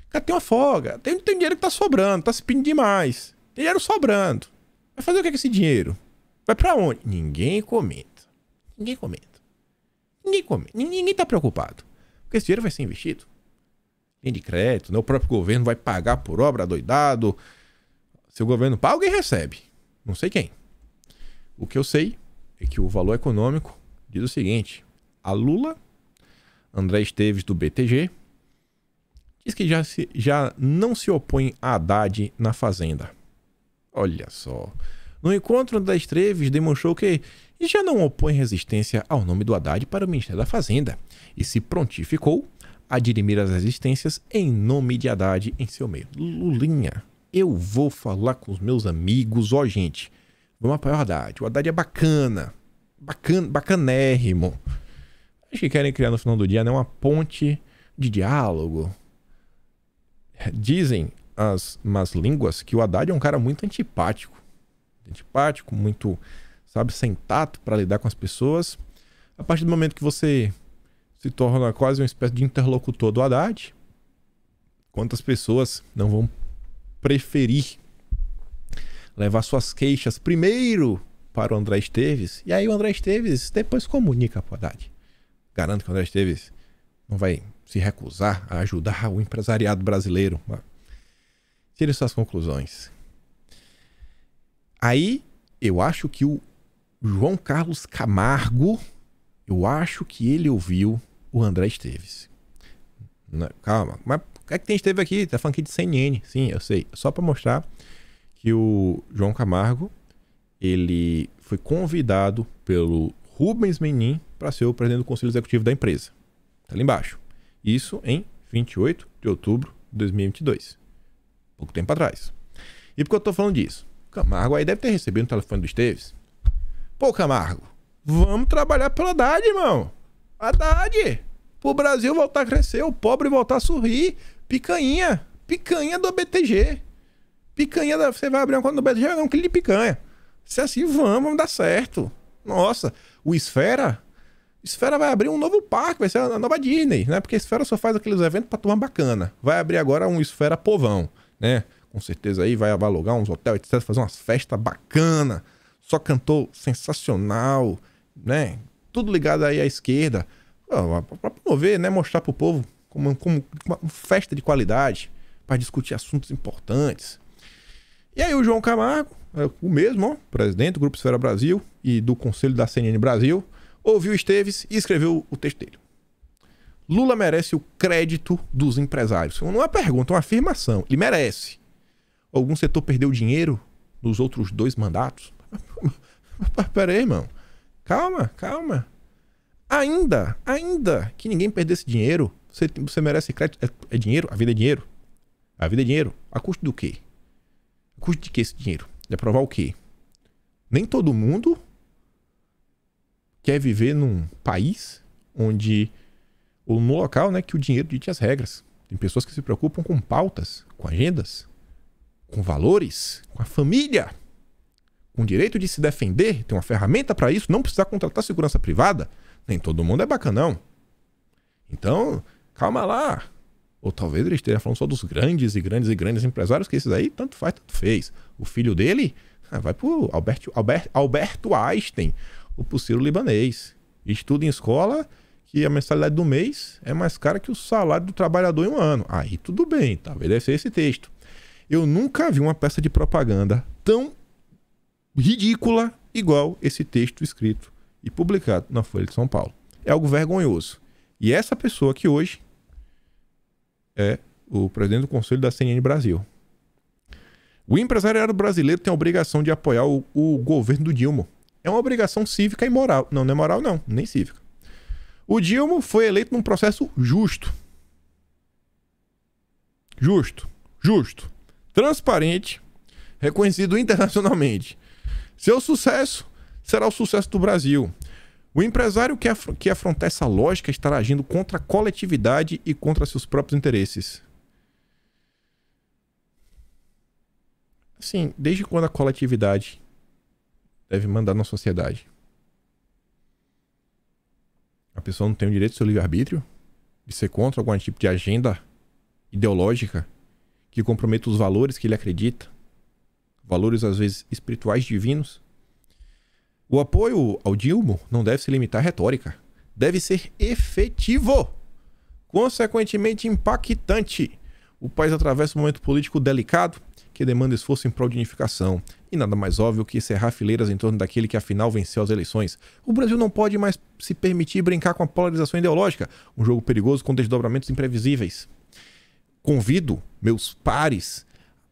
Cara, tem uma folga. Tem dinheiro que tá sobrando, tá se pedindo demais. Tem dinheiro sobrando. Vai fazer o que com esse dinheiro? Vai pra onde? Ninguém comenta. Ninguém tá preocupado. Porque esse dinheiro vai ser investido. Linha de crédito, né? O próprio governo vai pagar por obra doidado. Se o governo paga, alguém recebe. Não sei quem. O que eu sei é que o valor econômico diz o seguinte. A Lula, André Esteves do BTG, diz que já não se opõe a Haddad na Fazenda. Olha só. No encontro, André Esteves demonstrou que já não opõe resistência ao nome do Haddad para o Ministério da Fazenda e se prontificou a dirimir as resistências em nome de Haddad em seu meio. Lulinha, eu vou falar com os meus amigos, ó gente, vamos apoiar o Haddad. O Haddad é bacanérrimo. Acho que querem criar no final do dia, né, uma ponte de diálogo. Dizem as más línguas que o Haddad é um cara muito antipático, muito, sabe, sem tato para lidar com as pessoas. A partir do momento que você se torna quase uma espécie de interlocutor do Haddad, quantas pessoas não vão preferir levar suas queixas primeiro para o André Esteves, e aí o André Esteves depois comunica para o Haddad. Garanto que o André Esteves não vai se recusar a ajudar o empresariado brasileiro. Tire suas conclusões. Aí, eu acho que o João Carlos Camargo, eu acho que ele ouviu o André Esteves. Não, calma, mas o que é que tem Esteves aqui? Tá falando aqui de CNN. Sim, eu sei. Só para mostrar que o João Camargo, ele foi convidado pelo Rubens Menin para ser o presidente do Conselho Executivo da empresa. Tá ali embaixo. Isso em 28 de outubro de 2022. Pouco tempo atrás. E por que eu tô falando disso? Camargo aí deve ter recebido um telefone do Esteves. Pô, Camargo, vamos trabalhar pela Haddad, irmão. Haddad. Pro Brasil voltar a crescer, o pobre voltar a sorrir. Picanha. Picanha do BTG. Picanha da... Você vai abrir uma conta do BTG, é um quilo de picanha. Se é assim, vamos dar certo. Nossa, o Esfera vai abrir um novo parque, vai ser a nova Disney, né? Porque a Esfera só faz aqueles eventos pra turma bacana. Vai abrir agora um Esfera povão, né? Com certeza aí vai alugar uns hotéis, etc, fazer umas festas bacanas. Só cantor sensacional, né? Tudo ligado aí à esquerda. Pra promover, né? Mostrar pro povo como uma festa de qualidade, para discutir assuntos importantes. E aí o João Camargo, o mesmo, ó, presidente do Grupo Esfera Brasil e do Conselho da CNN Brasil, ouviu Esteves e escreveu o texto dele. Lula merece o crédito dos empresários. Não é uma pergunta, é uma afirmação. Ele merece. Algum setor perdeu dinheiro nos outros 2 mandatos? Pera aí, irmão. Calma. Ainda que ninguém perdesse dinheiro, você merece crédito. É dinheiro? A vida é dinheiro? A vida é dinheiro. A custo do quê? A custo de que esse dinheiro? De aprovar o quê? Nem todo mundo quer viver num país onde, ou num local, né, que o dinheiro dite as regras. Tem pessoas que se preocupam com pautas, com agendas, com valores, com a família, com o direito de se defender, tem uma ferramenta para isso, não precisar contratar segurança privada. Nem todo mundo é bacanão. Então, calma lá. Ou talvez ele esteja falando só dos grandes empresários, que esses aí tanto faz, tanto fez. O filho dele vai pro Alberto Einstein, ou pro Ciro Libanês. Estuda em escola que a mensalidade do mês é mais cara que o salário do trabalhador em um ano. Aí tudo bem, talvez deve ser esse texto. Eu nunca vi uma peça de propaganda tão ridícula igual esse texto escrito e publicado na Folha de São Paulo. É algo vergonhoso. E essa pessoa aqui hoje é o presidente do Conselho da CNN Brasil. O empresariado brasileiro tem a obrigação de apoiar o governo do Dilma. É uma obrigação cívica e moral. Não é moral não, nem cívica. O Dilma foi eleito num processo justo. Justo. Transparente. Reconhecido internacionalmente. Seu sucesso será o sucesso do Brasil. O empresário que afrontar essa lógica estará agindo contra a coletividade e contra seus próprios interesses. Assim, desde quando a coletividade deve mandar na sociedade? A pessoa não tem o direito do seu livre-arbítrio? De ser contra algum tipo de agenda ideológica que comprometa os valores que ele acredita? Valores, às vezes, espirituais divinos? O apoio ao Dilma não deve se limitar à retórica. Deve ser efetivo. Consequentemente impactante. O país atravessa um momento político delicado que demanda esforço em prol de unificação. E nada mais óbvio que encerrar fileiras em torno daquele que afinal venceu as eleições. O Brasil não pode mais se permitir brincar com a polarização ideológica. Um jogo perigoso com desdobramentos imprevisíveis. Convido meus pares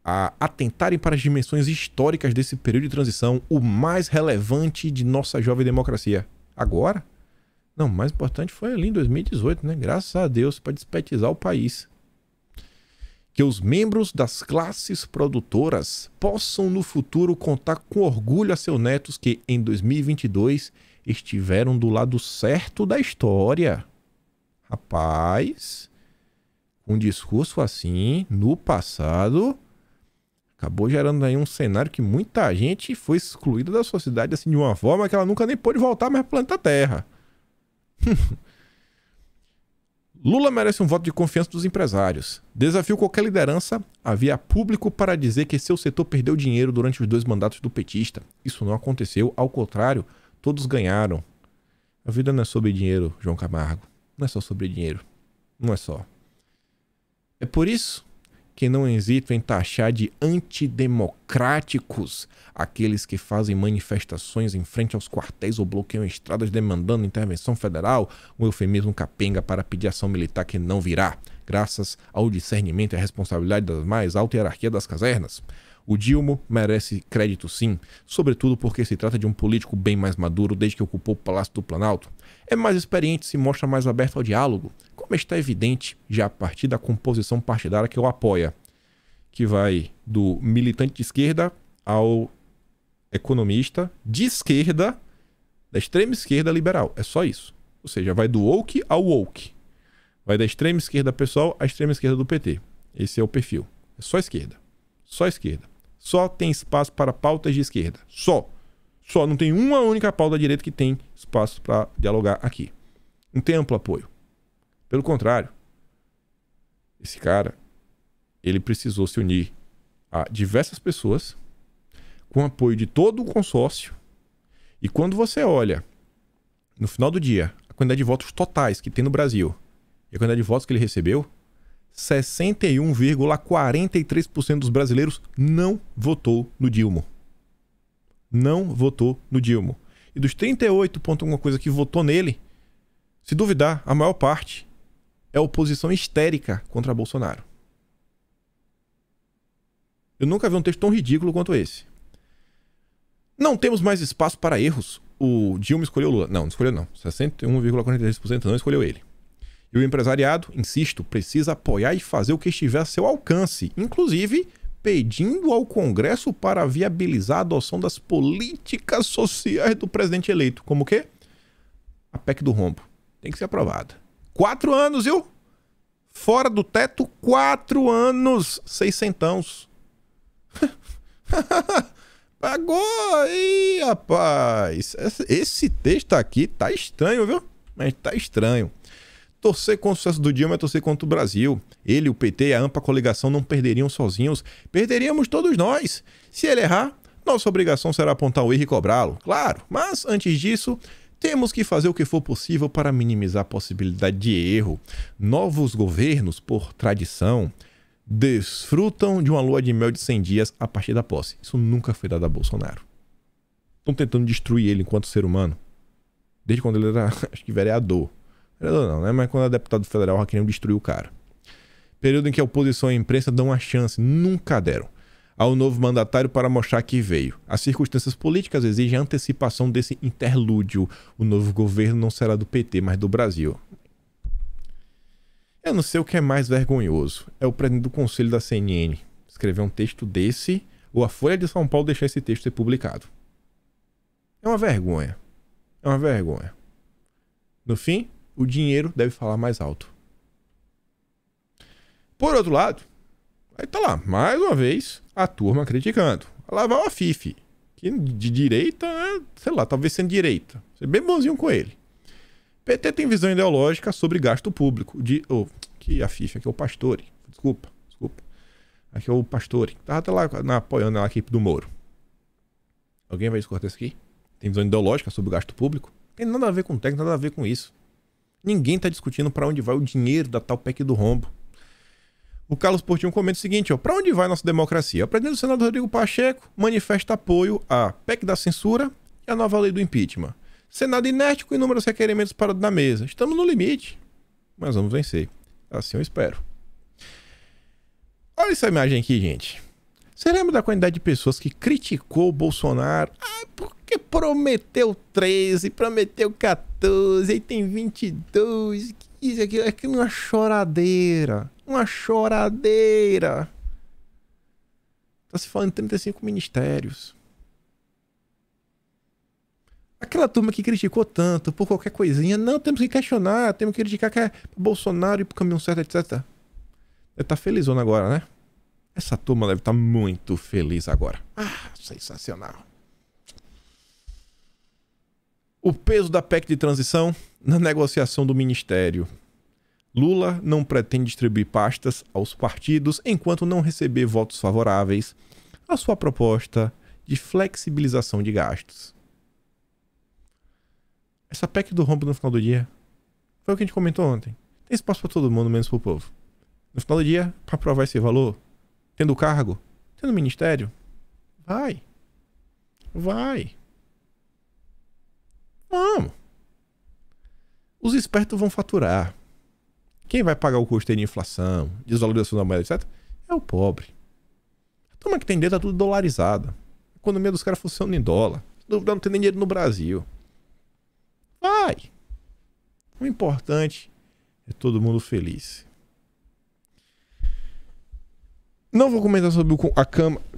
a atentarem para as dimensões históricas desse período de transição, o mais relevante de nossa jovem democracia. Agora? Não, o mais importante foi ali em 2018, né? Graças a Deus, para despetizar o país. Que os membros das classes produtoras possam no futuro contar com orgulho a seus netos que em 2022 estiveram do lado certo da história. Rapaz, um discurso assim, no passado, acabou gerando aí um cenário que muita gente foi excluída da sociedade assim de uma forma que ela nunca nem pôde voltar mais para o planeta Terra. Lula merece um voto de confiança dos empresários. Desafio qualquer liderança a vir a público para dizer que seu setor perdeu dinheiro durante os 2 mandatos do petista. Isso não aconteceu, ao contrário, todos ganharam. A vida não é sobre dinheiro, João Camargo. Não é só sobre dinheiro. Não é só. É por isso que não hesitam em taxar de antidemocráticos aqueles que fazem manifestações em frente aos quartéis ou bloqueiam estradas demandando intervenção federal, um eufemismo capenga para pedir ação militar que não virá, graças ao discernimento e à responsabilidade da mais alta hierarquia das casernas. O Dilma merece crédito sim, sobretudo porque se trata de um político bem mais maduro desde que ocupou o Palácio do Planalto. É mais experiente e se mostra mais aberto ao diálogo, como está evidente já a partir da composição partidária que o apoia, que vai do militante de esquerda ao economista de esquerda, da extrema esquerda liberal. É só isso. Ou seja, vai do woke ao woke. Vai da extrema esquerda pessoal à extrema esquerda do PT. Esse é o perfil. É só esquerda. Só esquerda. Só tem espaço para pautas de esquerda. Só. Não tem uma única pauta da direita que tem espaço para dialogar aqui. Não tem amplo apoio. Pelo contrário, esse cara, ele precisou se unir a diversas pessoas com apoio de todo o consórcio. E quando você olha, no final do dia, a quantidade de votos totais que tem no Brasil e a quantidade de votos que ele recebeu, 61,43% dos brasileiros não votou no Dilma. Não votou no Dilma. E dos 38 ponto alguma coisa que votou nele, se duvidar, a maior parte é oposição histérica contra Bolsonaro. Eu nunca vi um texto tão ridículo quanto esse. Não temos mais espaço para erros. O Dilma escolheu o Lula. Não escolheu não. 61,43% não escolheu ele. E o empresariado, insisto, precisa apoiar e fazer o que estiver a seu alcance, inclusive pedindo ao Congresso para viabilizar a adoção das políticas sociais do presidente eleito. Como o quê? A PEC do rombo. Tem que ser aprovada. 4 anos, viu? Fora do teto, 4 anos. 600. Pagou aí, rapaz. Esse texto aqui tá estranho, viu? Mas tá estranho. Torcer contra o sucesso do Dilma é torcer contra o Brasil. Ele, o PT e a ampla coligação não perderiam sozinhos. Perderíamos todos nós. Se ele errar, nossa obrigação será apontar o erro e cobrá-lo. Claro, mas antes disso, temos que fazer o que for possível para minimizar a possibilidade de erro. Novos governos, por tradição, desfrutam de uma lua de mel de 100 dias a partir da posse. Isso nunca foi dado a Bolsonaro. Estão tentando destruir ele enquanto ser humano. Desde quando ele era, acho que vereador. Não, né? Mas quando é deputado federal, já queriam destruir o cara. Período em que a oposição e a imprensa dão uma chance, nunca deram, ao novo mandatário para mostrar que veio. As circunstâncias políticas exigem a antecipação desse interlúdio. O novo governo não será do PT, mas do Brasil. Eu não sei o que é mais vergonhoso. É o presidente do conselho da CNN escrever um texto desse, ou a Folha de São Paulo deixar esse texto ser publicado. É uma vergonha. É uma vergonha. No fim, o dinheiro deve falar mais alto. Por outro lado, aí tá lá, mais uma vez, a turma criticando. Lá vai o Afif, que de direita, né? Sei lá, talvez sendo direita. Ser bem bonzinho com ele. PT tem visão ideológica sobre gasto público. Que Afif, aqui é o Pastore. Desculpa. Aqui é o Pastore. Tava lá apoiando a equipe do Moro. Alguém vai discordar isso aqui? Tem visão ideológica sobre o gasto público? Tem nada a ver com técnico, nada a ver com isso. Ninguém está discutindo para onde vai o dinheiro da tal PEC do rombo. O Carlos Portinho comenta o seguinte, para onde vai nossa democracia? O presidente do Senado, Rodrigo Pacheco, manifesta apoio à PEC da censura e à nova lei do impeachment. Senado inerte com inúmeros requerimentos parados na mesa. Estamos no limite, mas vamos vencer. Assim eu espero. Olha essa imagem aqui, gente. Você lembra da quantidade de pessoas que criticou o Bolsonaro? Porque prometeu 13, prometeu 14, aí tem 22. Isso aqui é uma choradeira. Uma choradeira. Tá se falando em 35 ministérios. Aquela turma que criticou tanto por qualquer coisinha, não, temos que questionar, temos que criticar que é Bolsonaro e pro caminho certo, etc. Deve estar felizona agora, né? Essa turma deve estar muito feliz agora. Sensacional. O peso da PEC de transição na negociação do ministério. Lula não pretende distribuir pastas aos partidos enquanto não receber votos favoráveis à sua proposta de flexibilização de gastos. Essa PEC do rombo no final do dia foi o que a gente comentou ontem. Tem espaço para todo mundo, menos para o povo. No final do dia, para aprovar esse valor, tendo cargo, tendo ministério, vai. Vamos. Os espertos vão faturar. Quem vai pagar o custo de inflação, desvalorização da moeda, etc., é o pobre. A Como é que tem dinheiro? Tá tudo dolarizado. A economia dos caras funciona em dólar. Não tem nem dinheiro no Brasil. Vai! O importante é todo mundo feliz. Não vou comentar sobre a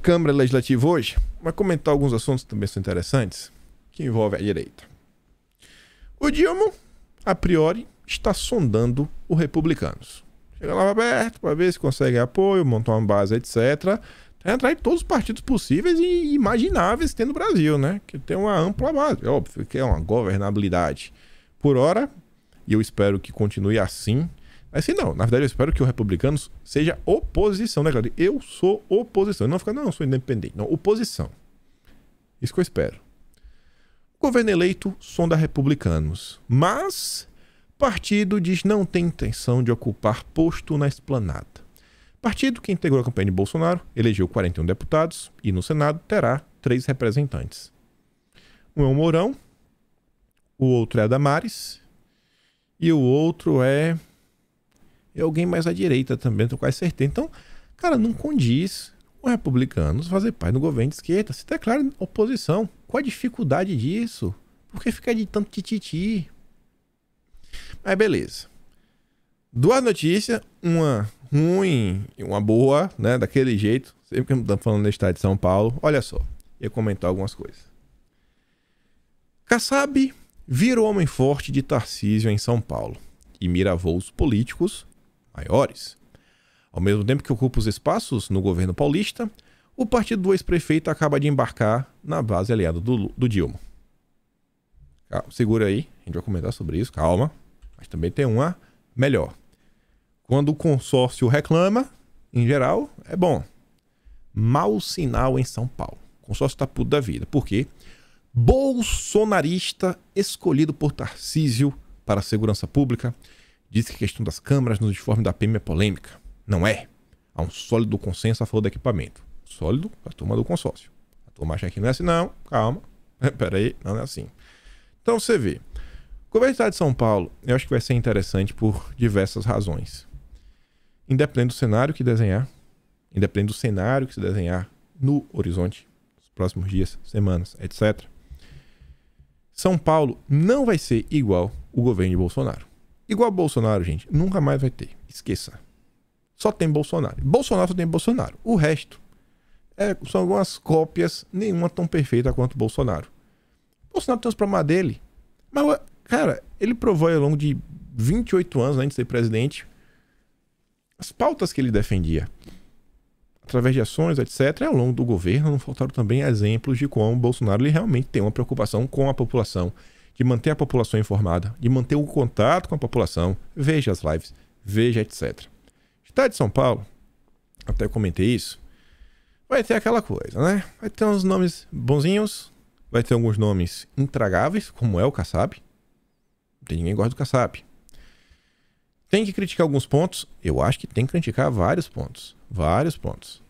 Câmara Legislativa hoje, mas comentar alguns assuntos que também são interessantes, que envolvem a direita. O Dilma, a priori, está sondando os republicanos. Chega lá aberto para ver se consegue apoio, montar uma base, etc. Entrar em todos os partidos possíveis e imagináveis que tem no Brasil, né? Que tem uma ampla base. Óbvio que é uma governabilidade por hora, e eu espero que continue assim. Assim não, na verdade eu espero que o republicanos seja oposição, né, cara? Eu sou oposição. Não fica, não, eu sou independente. Não, oposição. Isso que eu espero. O governo eleito sonda republicanos, mas partido diz não tem intenção de ocupar posto na esplanada. Partido que integrou a campanha de Bolsonaro elegeu 41 deputados e no Senado terá 3 representantes. Um é o Mourão, o outro é a Damares e o outro é alguém mais à direita também, tenho quase certeza. Então, cara, não condiz os republicanos fazer parte do governo de esquerda. Se declara oposição. Qual a dificuldade disso? Por que ficar de tanto tititi? Mas beleza. Duas notícias, uma ruim e uma boa, né? Daquele jeito. Sempre que estamos falando do estado de São Paulo. Olha só, ia comentar algumas coisas. Kassab vira o homem forte de Tarcísio em São Paulo e mira voos políticos maiores. Ao mesmo tempo que ocupa os espaços no governo paulista, o partido do ex-prefeito acaba de embarcar na base aliada do Dilma. Calma, segura aí, a gente vai comentar sobre isso, calma. Mas também tem uma melhor. Quando o consórcio reclama, em geral, é bom. Mau sinal em São Paulo. O consórcio tá puto da vida. Por quê? Bolsonarista escolhido por Tarcísio para a segurança pública diz que a questão das câmaras no uniforme da PM é polêmica. Não é. Há um sólido consenso a favor do equipamento. Sólido, a turma do consórcio. A turma acha que não é assim, não. Calma. Peraí, não é assim. Então você vê. O governo do estado de São Paulo, eu acho que vai ser interessante por diversas razões. Independente do cenário que desenhar, independente do cenário que se desenhar no horizonte, nos próximos dias, semanas, etc. São Paulo não vai ser igual o governo de Bolsonaro. Igual Bolsonaro, gente, nunca mais vai ter. Esqueça. Só tem Bolsonaro. Bolsonaro só tem Bolsonaro. O resto são algumas cópias, nenhuma tão perfeita quanto Bolsonaro. Bolsonaro tem os problemas dele. Mas, cara, ele provou ao longo de 28 anos antes de ser presidente as pautas que ele defendia. Através de ações, etc. E ao longo do governo não faltaram também exemplos de como o Bolsonaro ele realmente tem uma preocupação com a população, de manter a população informada, de manter o contato com a população, veja as lives, veja, etc. Estado de São Paulo, até comentei isso, vai ter aquela coisa, né? Vai ter uns nomes bonzinhos, vai ter alguns nomes intragáveis, como é o Kassab. Não tem ninguém que gosta do Kassab. Tem que criticar alguns pontos? Eu acho que tem que criticar vários pontos. Vários pontos.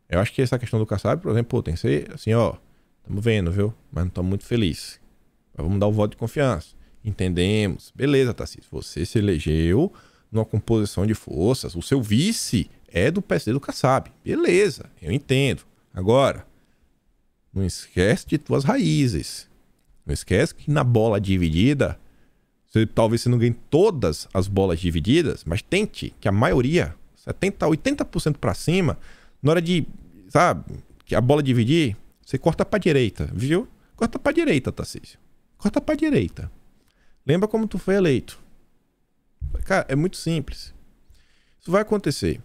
Eu acho que essa questão do Kassab, por exemplo, pô, tem que ser assim, ó, estamos vendo, viu? Mas não estamos muito felizes. Mas vamos dar o voto de confiança. Entendemos. Beleza, Tarcísio. Você se elegeu numa composição de forças. O seu vice é do PSD do Kassab. Beleza, eu entendo. Agora, não esquece de tuas raízes. Não esquece que na bola dividida, talvez você não ganhe todas as bolas divididas, mas tente que a maioria, 70%, 80% para cima, na hora de, sabe, que a bola dividir, você corta para direita, viu? Corta para direita, Tarcísio. Corta para direita. Lembra como tu foi eleito. Cara, é muito simples. Isso vai acontecer.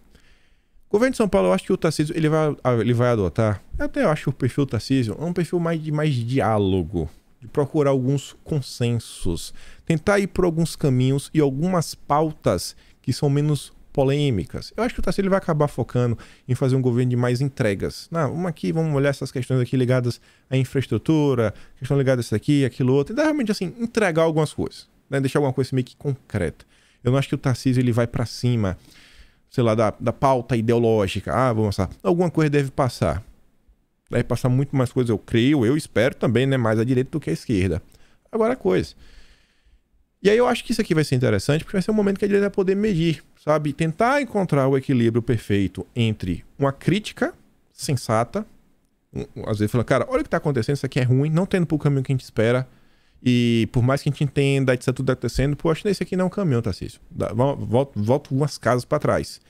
O governo de São Paulo, eu acho que o Tarcísio ele vai adotar. Até eu acho que o perfil do Tarcísio é um perfil mais de diálogo, de procurar alguns consensos, tentar ir por alguns caminhos e algumas pautas que são menos polêmicas. Eu acho que o Tarcísio ele vai acabar focando em fazer um governo de mais entregas. Não, vamos olhar essas questões aqui ligadas à infraestrutura, questão ligada a isso aqui, aquilo outro, e realmente assim, entregar algumas coisas, né? Deixar alguma coisa meio que concreta. Eu não acho que o Tarcísio ele vai para cima, sei lá, da pauta ideológica. Vamos passar. Alguma coisa deve passar. Deve passar muito mais coisa, eu creio, eu espero também, né? Mais à direita do que à esquerda. Agora a coisa. E aí eu acho que isso aqui vai ser interessante, porque vai ser um momento que a direita vai poder medir, sabe? Tentar encontrar o equilíbrio perfeito entre uma crítica, sensata. Às vezes fala, cara, olha o que tá acontecendo, isso aqui é ruim, não tá indo pro caminho que a gente espera. E por mais que a gente entenda, isso tudo acontecendo, pô, acho que esse aqui não é um caminho, Tarcísio. Volto umas casas pra trás.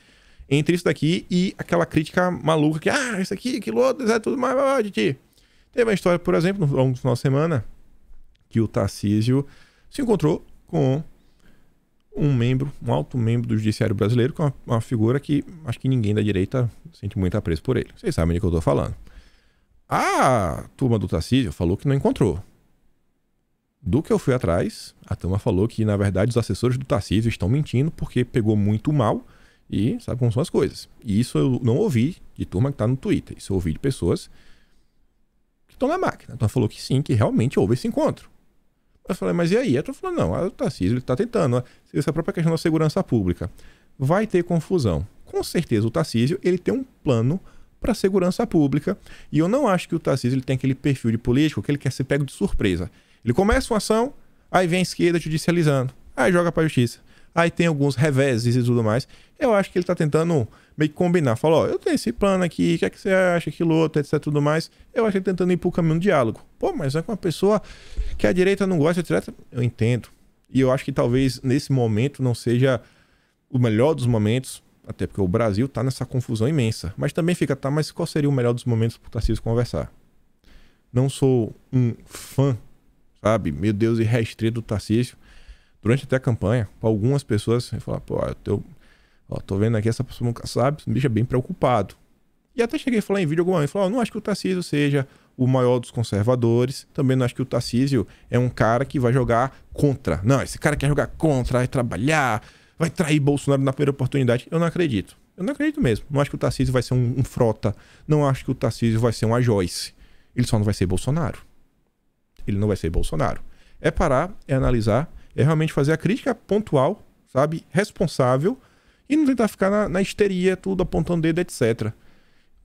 Entre isso daqui e aquela crítica maluca que, isso aqui, aquilo outro, é tudo mais, Titi. Teve uma história, por exemplo, ao longo da nossa semana, que o Tarcísio se encontrou com um alto membro do Judiciário Brasileiro, com uma figura que acho que ninguém da direita sente muito apreço por ele. Vocês sabem do que eu tô falando. A turma do Tarcísio falou que não encontrou. Do que eu fui atrás, a turma falou que, na verdade, os assessores do Tarcísio estão mentindo porque pegou muito mal e sabe como são as coisas. E isso eu não ouvi de turma que tá no Twitter. Isso eu ouvi de pessoas que estão na máquina. Então falou que sim, que realmente houve esse encontro. Eu falei, mas e aí? Eu tô falando, não, o Tarcísio ele tá tentando. Essa própria questão da segurança pública. Vai ter confusão. Com certeza o Tarcísio ele tem um plano para segurança pública. E eu não acho que o Tarcísio ele tem aquele perfil de político que ele quer ser pego de surpresa. Ele começa uma ação, aí vem a esquerda judicializando, aí joga pra justiça. Aí tem alguns reveses e tudo mais. Eu acho que ele tá tentando meio que combinar. Falou, eu tenho esse plano aqui, o que é que você acha, aquilo outro, etc, tudo mais. Eu acho que ele tentando ir pro caminho do diálogo. Pô, mas é com uma pessoa que a direita não gosta, etc. Eu entendo. E eu acho que talvez nesse momento não seja o melhor dos momentos, até porque o Brasil tá nessa confusão imensa. Mas também fica, mas qual seria o melhor dos momentos pro Tarcísio conversar? Não sou um fã, sabe, meu Deus, irrestrito do Tarcísio. Durante até a campanha, para algumas pessoas, eu falo, pô, tô vendo aqui, essa pessoa nunca sabe, me deixa bem preocupado. E até cheguei a falar em vídeo alguma vez, não acho que o Tarcísio seja o maior dos conservadores, também não acho que o Tarcísio é um cara que vai jogar contra. Não, esse cara quer jogar contra, vai trabalhar, vai trair Bolsonaro na primeira oportunidade. Eu não acredito. Eu não acredito mesmo. Não acho que o Tarcísio vai ser um Frota, não acho que o Tarcísio vai ser um Joyce. Ele só não vai ser Bolsonaro. Ele não vai ser Bolsonaro. É parar, é analisar, é realmente fazer a crítica pontual, sabe? Responsável e não tentar ficar na histeria, tudo apontando dedo, etc.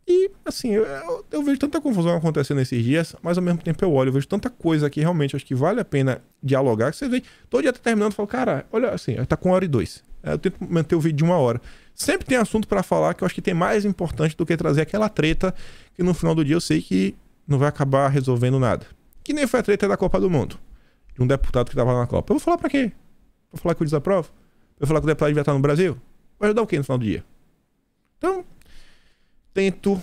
E, assim, eu vejo tanta confusão acontecendo nesses dias, mas ao mesmo tempo eu vejo tanta coisa que realmente acho que vale a pena dialogar, que você vê, todo dia tá terminando e fala, cara, olha, assim, tá com 1h02. Eu tento manter o vídeo de 1 hora. Sempre tem assunto pra falar que eu acho que tem mais importante do que trazer aquela treta que no final do dia eu sei que não vai acabar resolvendo nada. Que nem foi a treta da Copa do Mundo. De um deputado que tava na Copa. Eu vou falar pra quê? Vou falar que eu desaprovo? Vou falar que o deputado devia estar no Brasil? Vai ajudar o quê no final do dia? Então, tento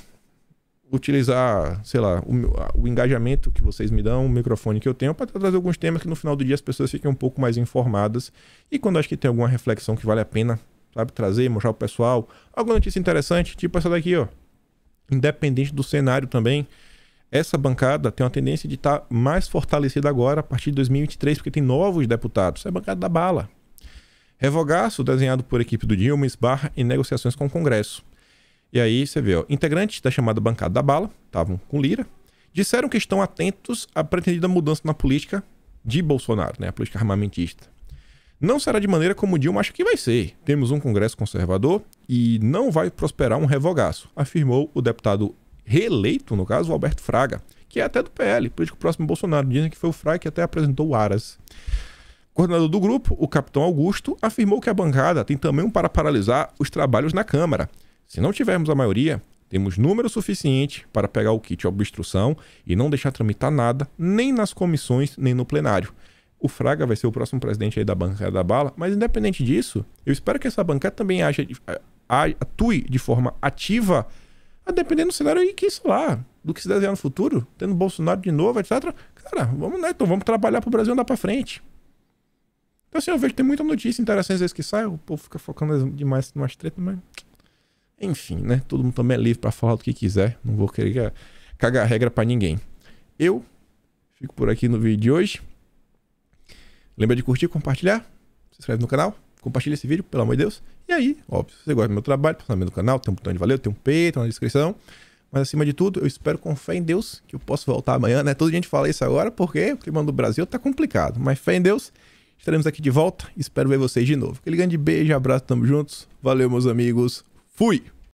utilizar, sei lá, o engajamento que vocês me dão, o microfone que eu tenho, para trazer alguns temas que no final do dia as pessoas fiquem um pouco mais informadas. E quando acho que tem alguma reflexão que vale a pena, sabe, trazer, mostrar pro pessoal, alguma notícia interessante, tipo essa daqui, ó. Independente do cenário também, essa bancada tem uma tendência de estar mais fortalecida agora a partir de 2023, porque tem novos deputados. É a bancada da bala. Revogaço, desenhado por equipe do Dilma, esbarra em negociações com o Congresso. E aí você vê, ó, integrantes da chamada bancada da bala, estavam com Lira, disseram que estão atentos à pretendida mudança na política de Bolsonaro, né, a política armamentista. Não será de maneira como o Dilma acha que vai ser. Temos um Congresso conservador e não vai prosperar um revogaço, afirmou o deputado reeleito, no caso, o Alberto Fraga, que é até do PL, político próximo ao Bolsonaro. Dizem que foi o Fraga que até apresentou o Aras. Coordenador do grupo, o capitão Augusto, afirmou que a bancada tem também um para paralisar os trabalhos na Câmara. Se não tivermos a maioria, temos número suficiente para pegar o kit de obstrução e não deixar tramitar nada, nem nas comissões, nem no plenário. O Fraga vai ser o próximo presidente aí da bancada da bala, mas independente disso, eu espero que essa bancada também atue de forma ativa, a depender do cenário aí que, sei lá, do que se desenhar no futuro, tendo Bolsonaro de novo, etc. Cara, vamos, né? Então vamos trabalhar pro Brasil andar pra frente. Então assim, eu vejo que tem muita notícia interessante às vezes que sai, o povo fica focando demais em umas tretas, mas... Enfim, né? Todo mundo também é livre pra falar do que quiser. Não vou querer cagar regra pra ninguém. Eu fico por aqui no vídeo de hoje. Lembra de curtir, compartilhar, se inscreve no canal, compartilha esse vídeo, pelo amor de Deus. E aí, óbvio, se você gosta do meu trabalho, passa no canal, tem um botão de valeu, tem um peito na descrição. Mas acima de tudo, eu espero com fé em Deus que eu possa voltar amanhã, né? Toda gente fala isso agora porque o clima do Brasil tá complicado. Mas fé em Deus, estaremos aqui de volta. Espero ver vocês de novo. Aquele grande beijo, abraço, tamo juntos. Valeu, meus amigos. Fui!